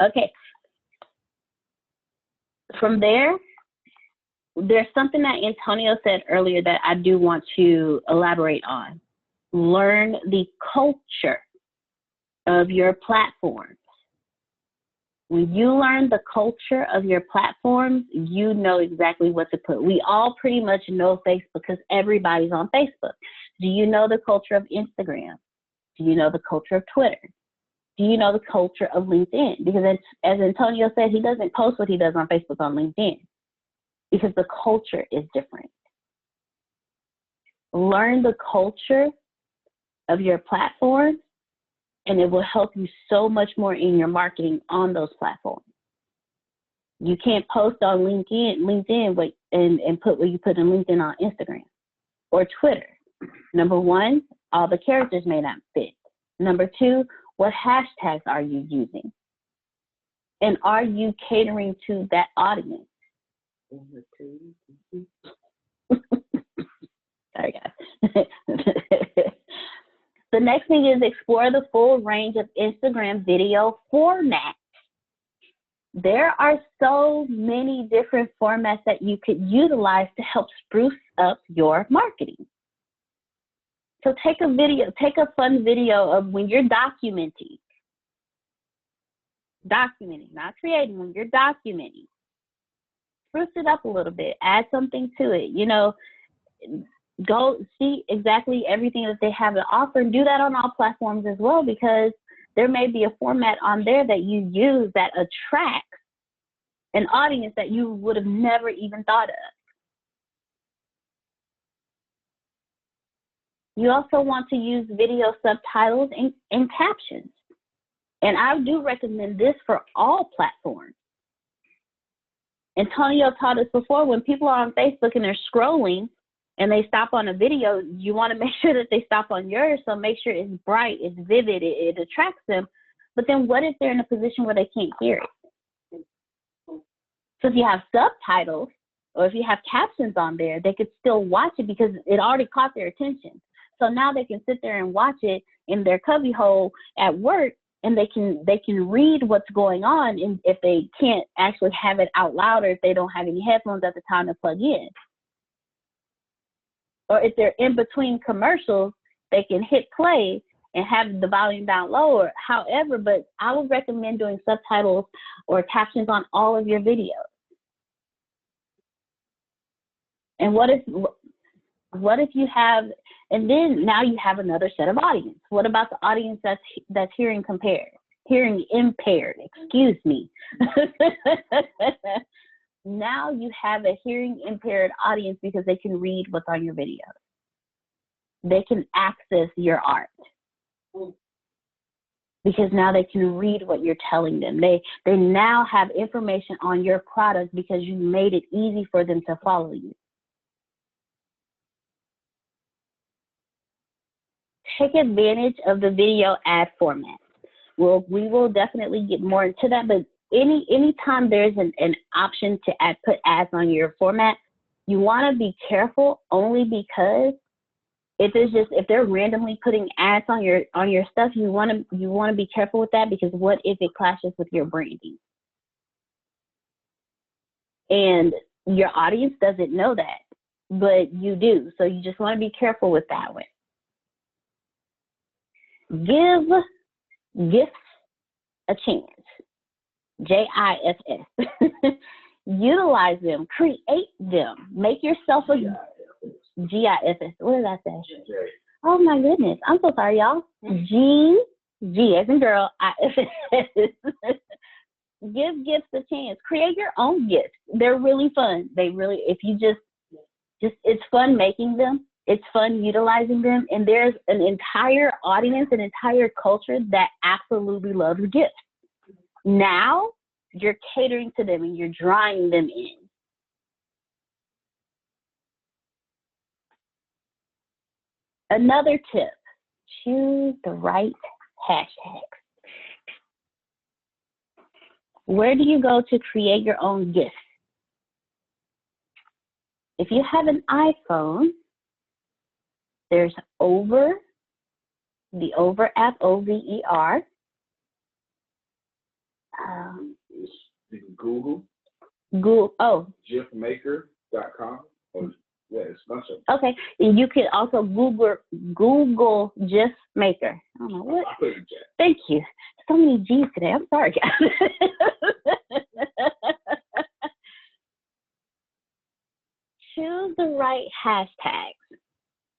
Okay. From there, there's something that Antonio said earlier that I do want to elaborate on. Learn the culture of your platforms. When you learn the culture of your platforms, you know exactly what to put. We all pretty much know Facebook because everybody's on Facebook. Do you know the culture of Instagram? Do you know the culture of Twitter? Do you know the culture of LinkedIn? Because as Antonio said, he doesn't post what he does on Facebook on LinkedIn because the culture is different. Learn the culture of your platform, and it will help you so much more in your marketing on those platforms. You can't post on LinkedIn and put what you put in LinkedIn on Instagram or Twitter. Number 1, all the characters may not fit. Number 2, what hashtags are you using? And are you catering to that audience? Sorry, guys. The next thing is explore the full range of Instagram video formats. There are so many different formats that you could utilize to help spruce up your marketing. So take a fun video of when you're documenting, not creating, when you're documenting. Spruce it up a little bit, add something to it, you know, go see exactly everything that they have to offer, and do that on all platforms as well, because there may be a format on there that you use that attracts an audience that you would have never even thought of. You also want to use video subtitles and captions. And I do recommend this for all platforms. Antonio taught us before, when people are on Facebook and they're scrolling and they stop on a video, you want to make sure that they stop on yours. So make sure it's bright, it's vivid, it attracts them. But then what if they're in a position where they can't hear it? So if you have subtitles or if you have captions on there, they could still watch it because it already caught their attention. So now they can sit there and watch it in their cubbyhole at work, and they can read what's going on, and if they can't actually have it out loud, or if they don't have any headphones at the time to plug in. Or if they're in between commercials, they can hit play and have the volume down lower. However, but I would recommend doing subtitles or captions on all of your videos. And what if you have, and then now you have another set of audience. What about the audience that's hearing impaired, excuse me. Now you have a hearing impaired audience because they can read what's on your videos. They can access your art because now they can read what you're telling them. They now have information on your product because you made it easy for them to follow you. Take advantage of the video ad format. We will definitely get more into that, but anytime there's an option to put ads on your format, you want to be careful, only because if they're randomly putting ads on your stuff, you want to be careful with that, because what if it clashes with your branding? And your audience doesn't know that, but you do. So you just want to be careful with that one. Give gifts a chance. GIFs. Utilize them, create them, make yourself a GIFs. What did I say? Oh my goodness, I'm so sorry, y'all. G as in girl, IFS. Give gifts a chance. Create your own gifts. They're really fun. If you just it's fun making them. It's fun utilizing them, and there's an entire audience, an entire culture that absolutely loves gifts. Now you're catering to them and you're drawing them in. Another tip, choose the right hashtags. Where do you go to create your own gifts? If you have an iPhone, there's the Over app, OVER. Google. GIFmaker.com. Yeah, it's a bunch of. Okay, and you can also Google GIF Maker. I don't know what. Thank you. So many G's today. I'm sorry, guys. Choose the right hashtags.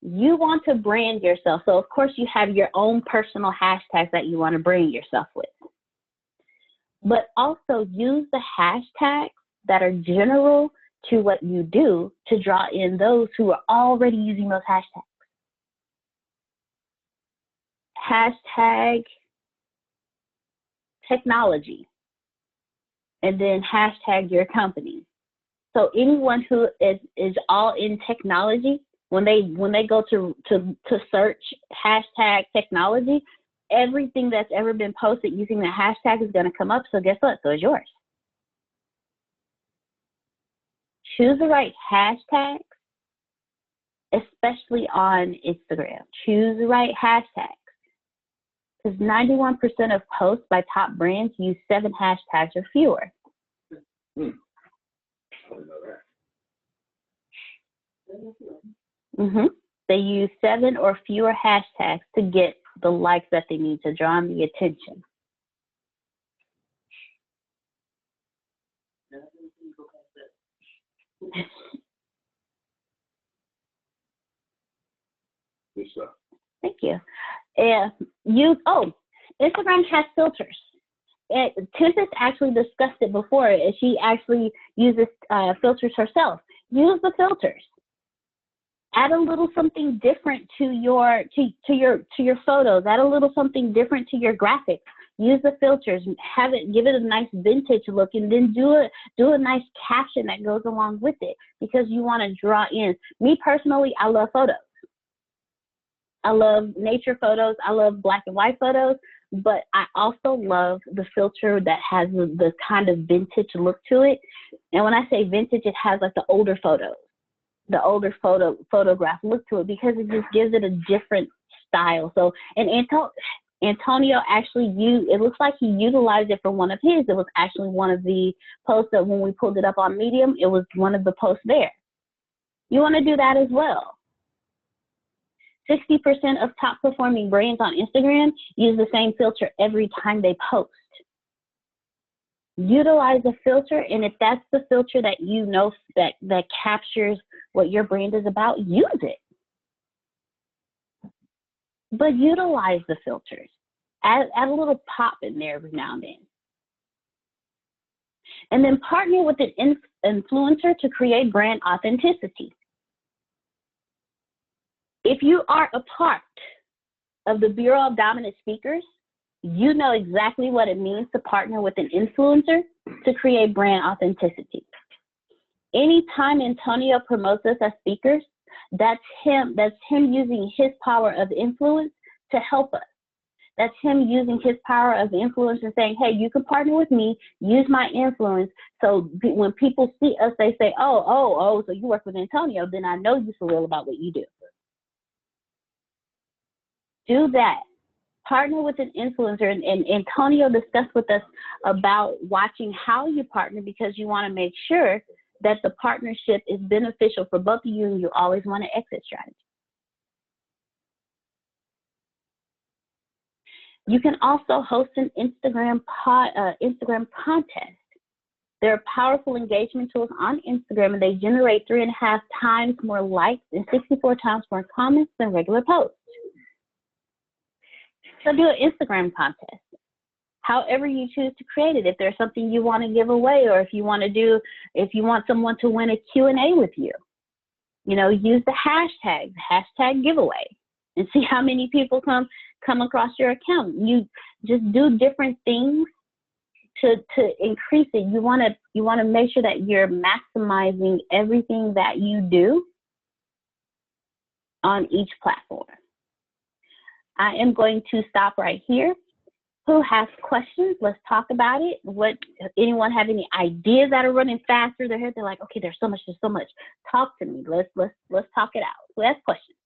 You want to brand yourself. So, of course, you have your own personal hashtags that you want to brand yourself with. But also use the hashtags that are general to what you do to draw in those who are already using those hashtags. Hashtag technology, and then hashtag your company. So anyone who is all in technology, when they go to search hashtag technology, everything that's ever been posted using the hashtag is going to come up. So guess what? So is yours. Choose the right hashtags, especially on Instagram. Choose the right hashtags, because 91% of posts by top brands use 7 hashtags or fewer. I didn't know that. Mm-hmm. They use 7 or fewer hashtags to get the likes that they need to draw the attention. Good stuff. Thank you. Instagram has filters. Tempest actually discussed it before. She actually uses filters herself. Use the filters. Add a little something different to your photos. Add a little something different to your graphics. Use the filters. Give it a nice vintage look, and then do a nice caption that goes along with it, because you want to draw in. Me personally, I love photos. I love nature photos. I love black and white photos, but I also love the filter that has the kind of vintage look to it. And when I say vintage, it has like the older photos, the older photograph look to it, because it just gives it a different style. So, and Antonio actually it looks like he utilized it for one of his. It was actually one of the posts that when we pulled it up on Medium, it was one of the posts there. You want to do that as well. 60% of top performing brands on Instagram use the same filter every time they post. Utilize the filter, and if that's the filter that you know that captures what your brand is about, use it. But utilize the filters. Add a little pop in there every now and then. And then partner with an influencer to create brand authenticity. If you are a part of the Bureau of Dominant Speakers, you know exactly what it means to partner with an influencer to create brand authenticity. Anytime Antonio promotes us as speakers, that's him using his power of influence to help us. That's him using his power of influence and saying, hey, you can partner with me, use my influence. So when people see us, they say, oh, so you work with Antonio, then I know you're for real about what you do. Do that. Partner with an influencer. And Antonio discussed with us about watching how you partner, because you want to make sure that the partnership is beneficial for both of you, and you always want an exit strategy. You can also host an Instagram contest. There are powerful engagement tools on Instagram, and they generate 3.5 times more likes and 64 times more comments than regular posts. So do an Instagram contest, however you choose to create it. If there's something you want to give away, or if you want someone to win a Q&A with you, use the hashtag giveaway, and see how many people come across your account. You just do different things to increase it. You want to make sure that you're maximizing everything that you do on each platform. I am going to stop right here. Who has questions? Let's talk about it. Anyone have any ideas that are running fast through their head? They're like, okay, there's so much. Talk to me. Let's talk it out. Who has questions?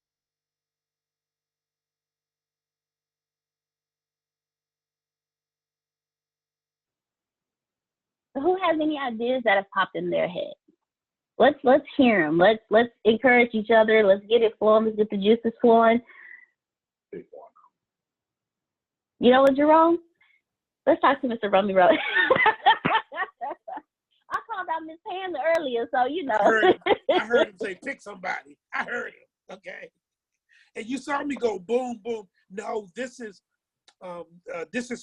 Who has any ideas that have popped in their head? Let's hear them. Let's encourage each other. Let's get it flowing. Let's get the juices flowing. You know what, Jerome? Let's talk to Mr. Rummy Road. I called out Miss Panda earlier, so I heard him say, pick somebody. I heard him, okay? And you saw me go boom, boom. No, this is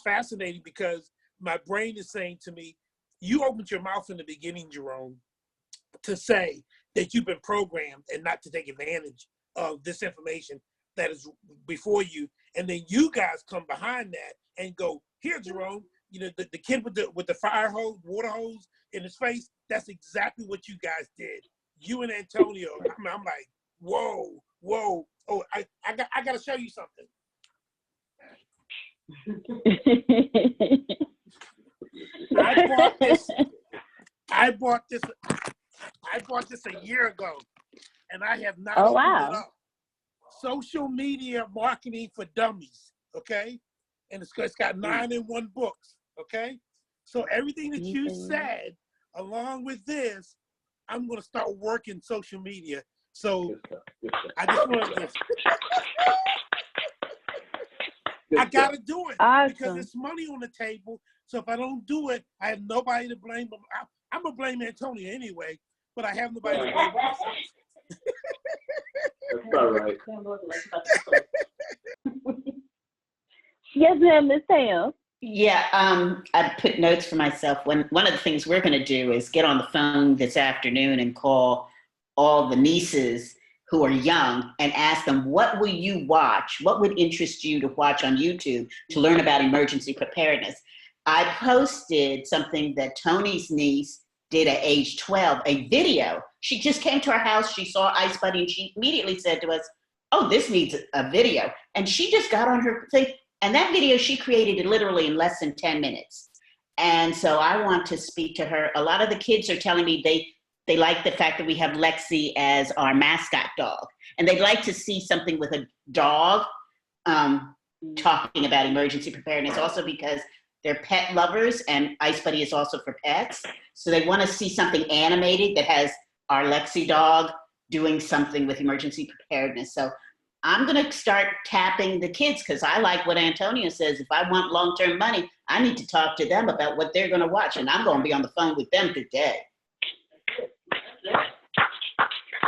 fascinating, because my brain is saying to me, you opened your mouth in the beginning, Jerome, to say that you've been programmed and not to take advantage of this information that is before you. And then you guys come behind that and go, here, Jerome, the kid with the water hose in his face, that's exactly what you guys did. You and Antonio. I'm like, whoa. Oh, I got to show you something. I bought this a year ago, and I have not opened it up. Social Media Marketing for Dummies, okay? And it's got 9-in-1 books, okay? So everything that you said, along with this, I'm going to start working social media, So Good stuff. I just want to. I gotta do it because Awesome. it's money on the table. So if I don't do it, I have nobody to blame. I'm gonna blame Antonia anyway, but I have nobody to blame but myself. That's about right. Yes, ma'am, Miss Sam. Yeah, I put notes for myself. One of the things we're going to do is get on the phone this afternoon and call all the nieces who are young and ask them, what will you watch? What would interest you to watch on YouTube to learn about emergency preparedness? I posted something that Tony's niece did at age 12, a video. She just came to our house, she saw Ice Buddy, and she immediately said to us, oh, this needs a video. And she just got on her thing. And that video, she created it literally in less than 10 minutes. And so I want to speak to her. A lot of the kids are telling me they like the fact that we have Lexi as our mascot dog. And they'd like to see something with a dog talking about emergency preparedness, also because they're pet lovers and Ice Buddy is also for pets. So they want to see something animated that has our Lexi dog doing something with emergency preparedness. So I'm going to start tapping the kids because I like what Antonia says. If I want long-term money, I need to talk to them about what they're going to watch. And I'm going to be on the phone with them today.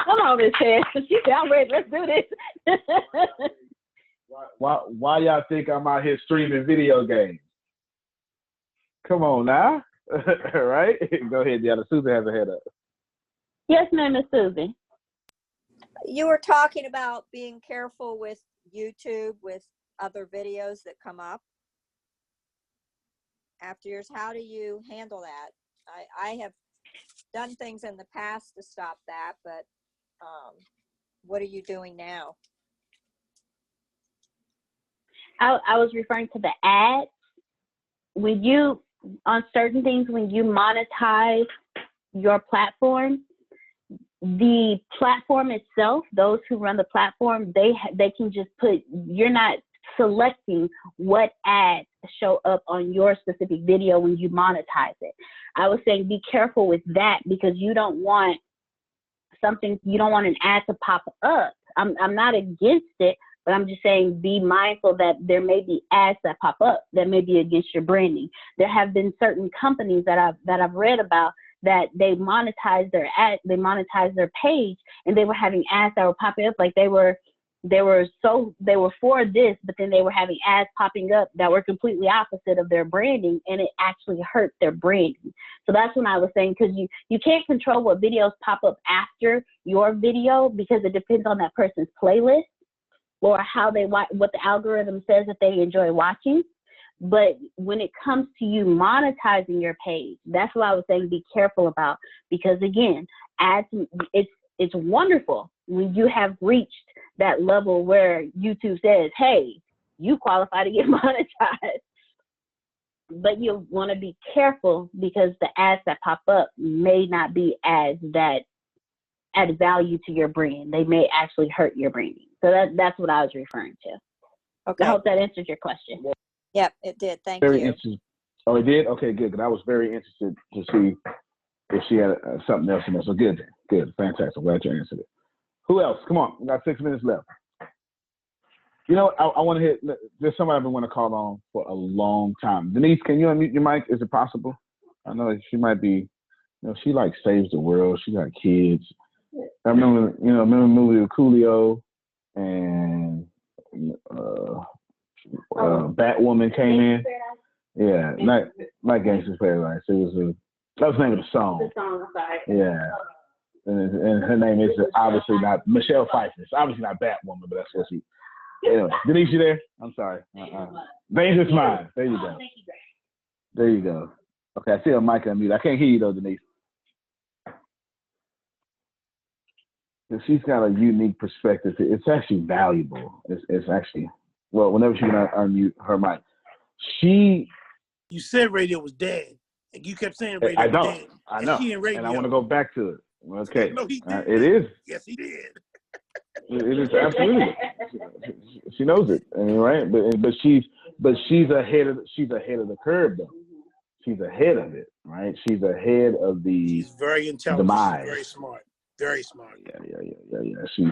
Come on, Miss Sam. She's down ready. Let's do this. Why y'all think I'm out here streaming video games? Come on now. Right? Go ahead, Deanna. Susan has her head up. Yes, ma'am, Miss Susie. You were talking about being careful with YouTube, with other videos that come up after yours. How do you handle that? I have done things in the past to stop that, but what are you doing now? I was referring to the ads. When you, on certain things, when you monetize your platform, the platform itself, those who run the platform, they can just put, you're not selecting what ads show up on your specific video when you monetize it. I was saying be careful with that because you don't want something, you don't want an ad to pop up. I'm not against it, but I'm just saying be mindful that there may be ads that pop up that may be against your branding. There have been certain companies that I've read about that they monetize their ad, they monetize their page, and they were having ads that were popping up like they were for this, but then they were having ads popping up that were completely opposite of their branding, and it actually hurt their branding. So that's when I was saying, because you can't control what videos pop up after your video because it depends on that person's playlist or how they watch, what the algorithm says that they enjoy watching. But when it comes to you monetizing your page, that's what I was saying be careful about, because again, ads, it's wonderful when you have reached that level where YouTube says, hey, you qualify to get monetized. But you want to be careful because the ads that pop up may not be ads that add value to your brand. They may actually hurt your branding. So that's what I was referring to. Okay. I hope that answered your question. Yep, it did. Thank Very you. interesting. Oh, it did? Okay, good. Because I was very interested to see if she had something else in there. So good, fantastic. I'm glad you answered it. Who else? Come on, we got 6 minutes left. You know, I want to hit. There's somebody I've been wanting to call on for a long time. Denise, can you unmute your mic? Is it possible? I know she might be. You know, she like saves the world. She got kids. I remember the movie with Coolio and Batwoman came in. Yeah, not Gangsta's Paradise. It was that was the name of the song. Yeah. And her name is obviously not Michelle Pfeiffer. It's obviously not Batwoman, but that's what she. Anyway, Denise, you there? I'm sorry. Dangerous Mind. There you go. There you go. Okay, I see a mic unmute. I can't hear you though, Denise. She's got a unique perspective. It's actually valuable. It's actually, well, whenever she can unmute her mic. You said radio was dead. And you kept saying radio was dead. I know. And I want to go back to it. Okay. No, he did. It is. Yes, he did. It is absolutely. She knows it, right? But she's ahead of the curve though. She's ahead of it, right? She's ahead of the. She's very intelligent. She's very smart. Very smart. Yeah. She's,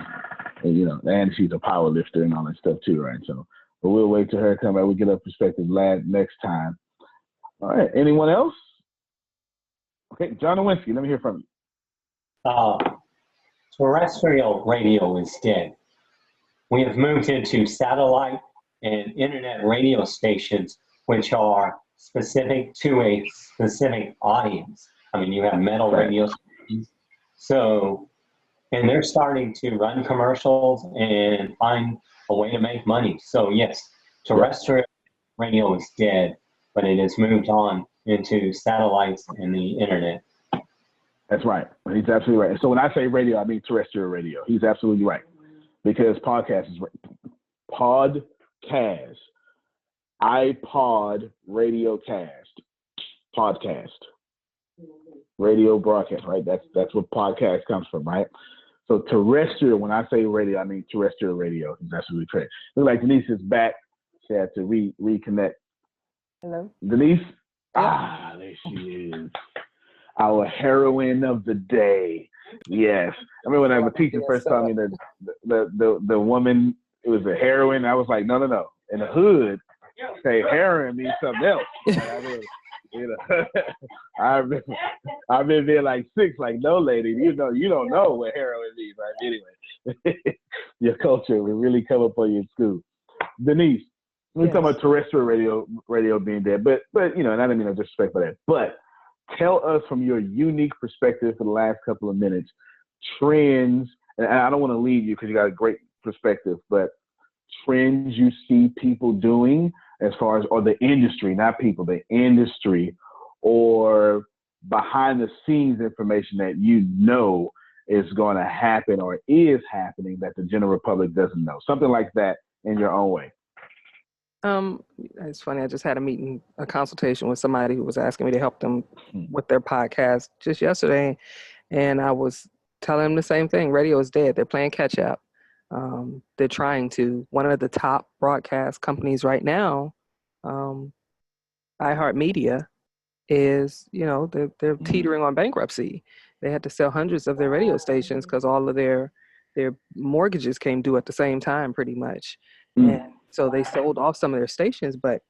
and she's a power lifter and all that stuff too, right? So, but we'll wait till her come back. We get her perspective next time. All right. Anyone else? Okay, John Nowinski, let me hear from you. Terrestrial radio is dead. We have moved into satellite and internet radio stations, which are specific to a specific audience. I mean, you have metal radio stations. So, and they're starting to run commercials and find a way to make money. So yes, terrestrial radio is dead, but it has moved on into satellites and the internet. That's right. He's absolutely right. So when I say radio, I mean terrestrial radio. He's absolutely right. Because podcast, iPod, radio cast, podcast, radio broadcast, right? That's what podcast comes from, right? So terrestrial, when I say radio, I mean terrestrial radio. He's absolutely correct. Look like Denise is back. She had to reconnect. Hello. Denise? Ah, there she is. Our heroine of the day. Yes. I remember when I was teaching first taught me that the woman, it was a heroine. I was like, no. In the hood, say heroin means something else. I've been there like 6, like, no, lady, you don't know what heroin means, right? Anyway, your culture will really come up on you in school. Denise, we're talking about terrestrial radio being dead, but and I don't mean no disrespect for that, but tell us from your unique perspective for the last couple of minutes, trends, and I don't want to leave you because you got a great perspective, but trends you see people doing as far as, or the industry, not people, the industry, or behind the scenes information that is going to happen or is happening that the general public doesn't know. Something like that in your own way. It's funny. I just had a consultation with somebody who was asking me to help them with their podcast just yesterday. And I was telling them the same thing. Radio is dead. They're playing catch up. They're trying to. One of the top broadcast companies right now, iHeartMedia, is, they're teetering on bankruptcy. They had to sell hundreds of their radio stations because all of their mortgages came due at the same time, pretty much. And so they sold off some of their stations, but,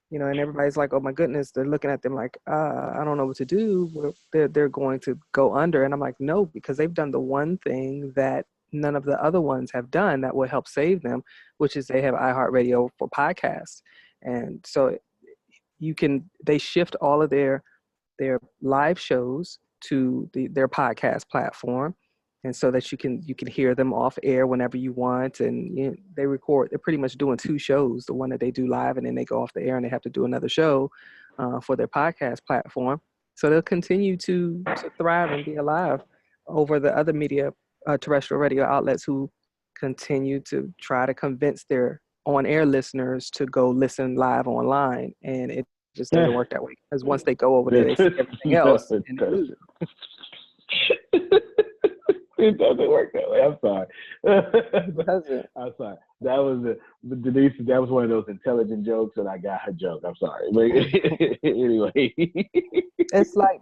and everybody's like, oh my goodness, they're looking at them like, I don't know what to do. They're going to go under. And I'm like, no, because they've done the one thing that none of the other ones have done that will help save them, which is they have iHeartRadio for podcasts. And so they shift all of their live shows to their podcast platform. And so that you can hear them off air whenever you want. And they're pretty much doing 2 shows, the one that they do live and then they go off the air and they have to do another show for their podcast platform. So they'll continue to thrive and be alive over the other media, terrestrial radio outlets who continue to try to convince their on-air listeners to go listen live online. And it just doesn't work that way. Because once they go over there, they see everything else. And they lose. It doesn't work that way. I'm sorry. It doesn't. I'm sorry. That was Denise. That was one of those intelligent jokes, and I got her joke. I'm sorry. But anyway, it's like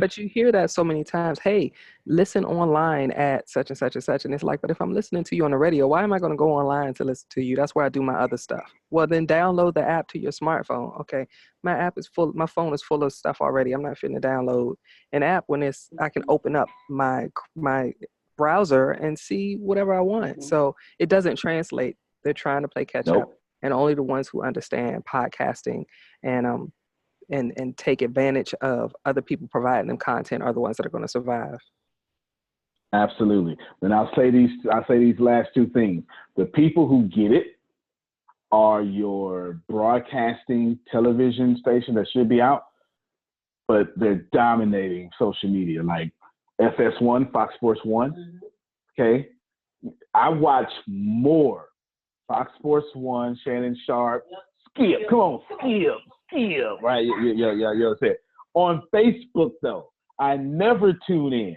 but you hear that so many times. Hey, listen online at such and such and such, and it's like, but if I'm listening to you on the radio, why am I going to go online to listen to you? That's where I do my other stuff. Well, then download the app to your smartphone. Okay, my phone is full of stuff already. I'm not fitting to download an app when I can open up my browser and see whatever I want. So it doesn't translate. They're trying to play catch up, and only the ones who understand podcasting and take advantage of other people providing them content are the ones that are going to survive. Absolutely. And I'll say these last 2 things. The people who get it are your broadcasting television station that should be out, but they're dominating social media, like FS1, Fox Sports 1. Okay. I watch more Fox Sports 1, Shannon Sharp, Skip. Come on, Skip. Right. You said. On Facebook, though, I never tune in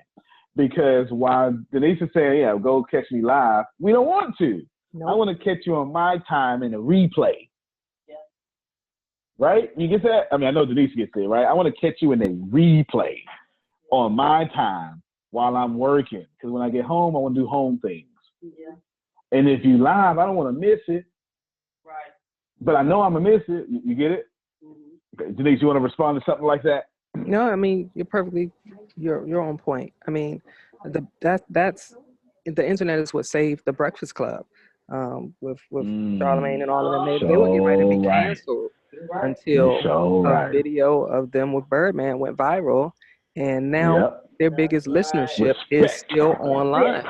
because while Denise is saying, yeah, go catch me live, we don't want to. Nope. I want to catch you on my time in a replay. Yeah. Right? You get that? I mean, I know Denise gets it, right? I want to catch you in a replay on my time while I'm working. Because when I get home, I want to do home things. Yeah. And if you live, I don't want to miss it. Right. But I know I'm going to miss it. You get it? Mm-hmm. Okay. Denise, you want to respond to something like that? No, I mean, you're on point. I mean, that's the internet is what saved the Breakfast Club, with Charlamagne and all of them. They were getting ready to be canceled until a video of them with Birdman went viral, and now their biggest listenership is still online.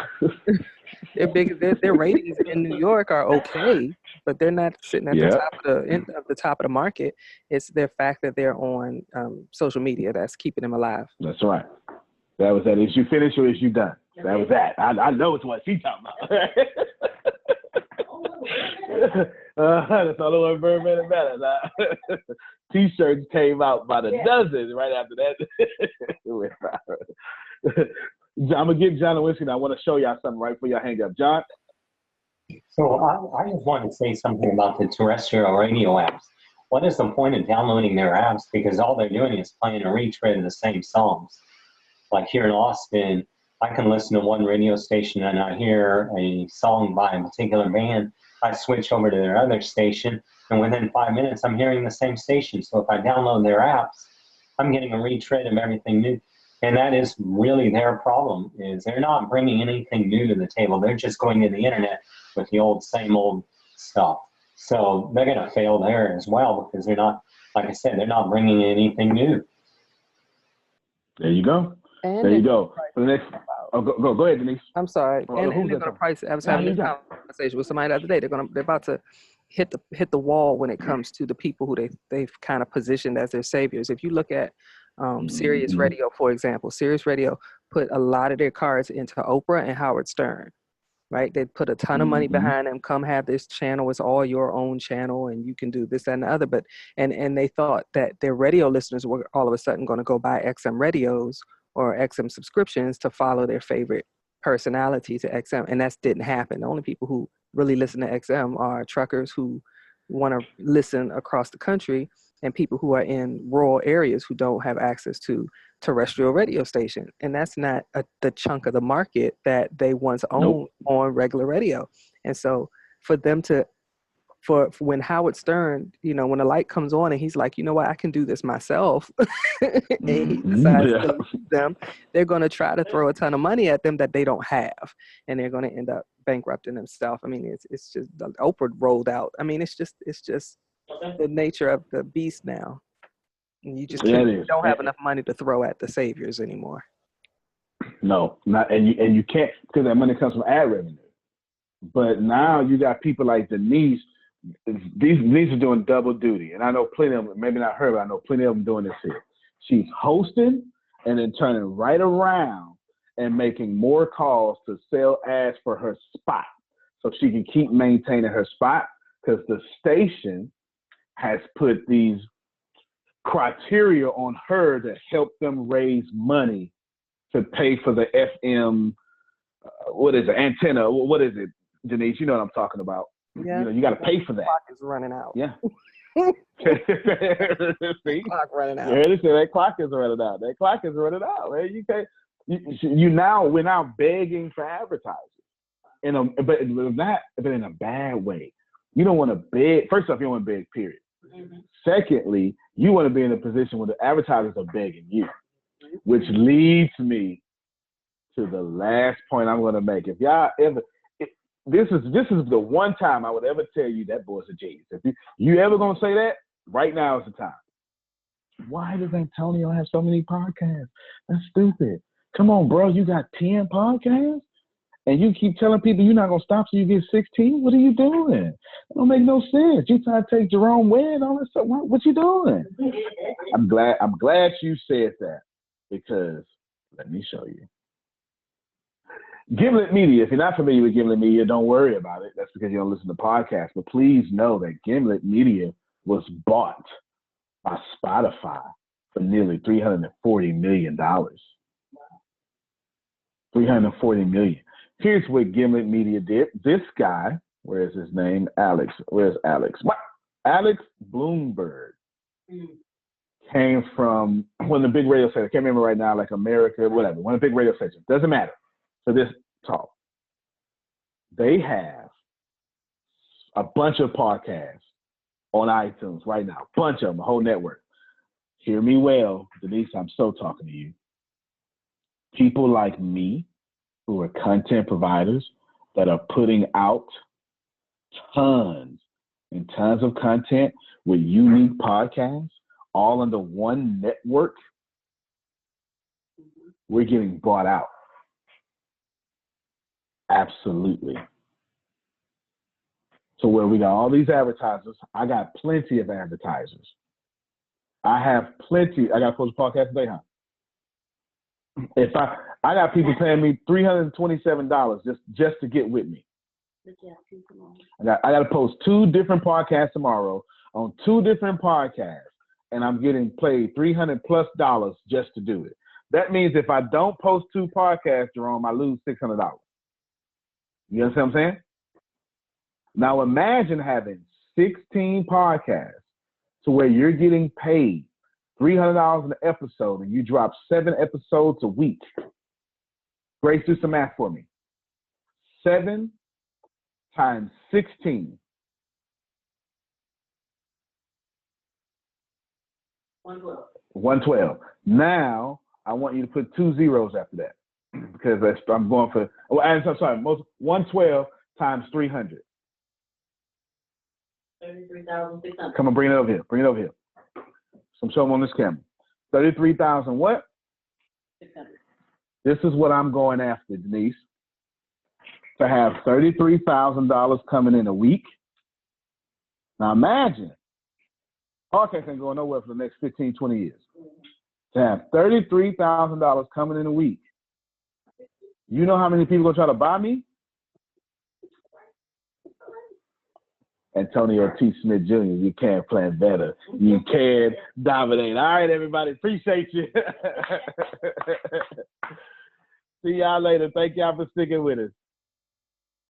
Their ratings in New York are okay, but they're not sitting at the top of the top of the market. It's their fact that they're on social media that's keeping them alive. That's right. That was that. Is you finished or is you done? That was that. I know it's what she's talking about. That's all the way Birdman and Matters. T-shirts came out by the dozen right after that. I'm gonna get John and Whiskey. I want to show y'all something right before y'all hang up. John. So I just want to say something about the terrestrial radio apps. What is the point of downloading their apps? Because all they're doing is playing a retread of the same songs. Like here in Austin, I can listen to one radio station and I hear a song by a particular band. I switch over to their other station, and within 5 minutes, I'm hearing the same station. So if I download their apps, I'm getting a retread of everything new. And that is really their problem, is they're not bringing anything new to the table. They're just going to the internet with the same old stuff. So they're going to fail there as well, because they're not, like I said, they're not bringing anything new. There you go. And there you go. For the next, go ahead, Denise. I'm sorry. And they're going to price it. I was having this conversation with somebody the other day. They're about to hit the wall when it comes to the people who they've kind of positioned as their saviors. If you look at Sirius Radio, for example, Sirius Radio put a lot of their cards into Oprah and Howard Stern, right? They put a ton of money behind them. Come have this channel. It's all your own channel, and you can do this, that, and the other. But and they thought that their radio listeners were all of a sudden going to go buy XM radios or XM subscriptions to follow their favorite personality to XM, and that didn't happen. The only people who really listen to XM are truckers who want to listen across the country, and people who are in rural areas who don't have access to terrestrial radio station. And that's not the chunk of the market that they once owned on regular radio. And so for them to, for when Howard Stern, when the light comes on and he's like, you know what, I can do this myself, and he decides to leave them, they're going to try to throw a ton of money at them that they don't have, and they're going to end up bankrupting themselves. I mean, it's just Oprah rolled out. I mean, it's just the nature of the beast now. And you just don't have enough money to throw at the saviors anymore. No, not and you can't, because that money comes from ad revenue. But now you got people like Denise. These are doing double duty, and I know plenty of them. Maybe not her, but I know plenty of them doing this here. She's hosting and then turning right around and making more calls to sell ads for her spot, so she can keep maintaining her spot, because the station has put these criteria on her to help them raise money to pay for the FM. What is it? Antenna? What is it, Denise? You know what I'm talking about. Yeah. You got to pay for that. Clock is running out. Yeah. See? Clock running out. Yeah, that clock is running out. That clock is running out, man. You can't. We're now begging for advertising, but in a bad way. You don't want to beg. First off, you don't want to beg. Period. Secondly, you want to be in a position where the advertisers are begging you, which leads me to the last point I'm going to make. If y'all ever. This is the one time I would ever tell you that boy's a genius. If you ever gonna say that, right now is the time. Why does Antonio have so many podcasts? That's stupid. Come on, bro. You got 10 podcasts, and you keep telling people you're not gonna stop till you get 16. What are you doing? It don't make no sense. You trying to take Jerome Wynn and all that stuff. What you doing? I'm glad you said that, because let me show you. Gimlet Media, if you're not familiar with Gimlet Media, don't worry about it. That's because you don't listen to podcasts. But please know that Gimlet Media was bought by Spotify for nearly $340 million. $340 million. Here's what Gimlet Media did. This guy, where is his name? Alex. Where's Alex? What? Alex Bloomberg came from one of the big radio stations. I can't remember right now, like America, whatever. One of the big radio stations. Doesn't matter. For this talk, they have a bunch of podcasts on iTunes right now. Bunch of them, a whole network. Hear me well, Denise. I'm so talking to you. People like me, who are content providers, that are putting out tons and tons of content with unique podcasts, all under one network, we're getting bought out. Absolutely. So where we got all these advertisers, I got plenty of advertisers. I have plenty. I got to post a podcast today, huh? If I got people paying me $327 just to get with me. I got to post 2 different podcasts tomorrow on 2 different podcasts, and I'm getting paid $300+ just to do it. That means if I don't post 2 podcasts, Jerome, I lose $600. You understand what I'm saying? Now imagine having 16 podcasts to where you're getting paid $300 an episode and you drop 7 episodes a week. Grace, do some math for me. 7 times 16. 112. Now I want you to put 2 zeros after that because I'm going for. Oh, I'm sorry. 112 times 300. 33,600. Come on, bring it over here. Bring it over here. So I'm showing them on this camera. 33,000 what? 600. This is what I'm going after, Denise. To have $33,000 coming in a week. Now imagine, podcast ain't going nowhere for the next 15, 20 years. To have $33,000 coming in a week. You know how many people gonna try to buy me? Antonio T. Smith Jr., you can plan better. You can dominate. All right, everybody. Appreciate you. See y'all later. Thank y'all for sticking with us.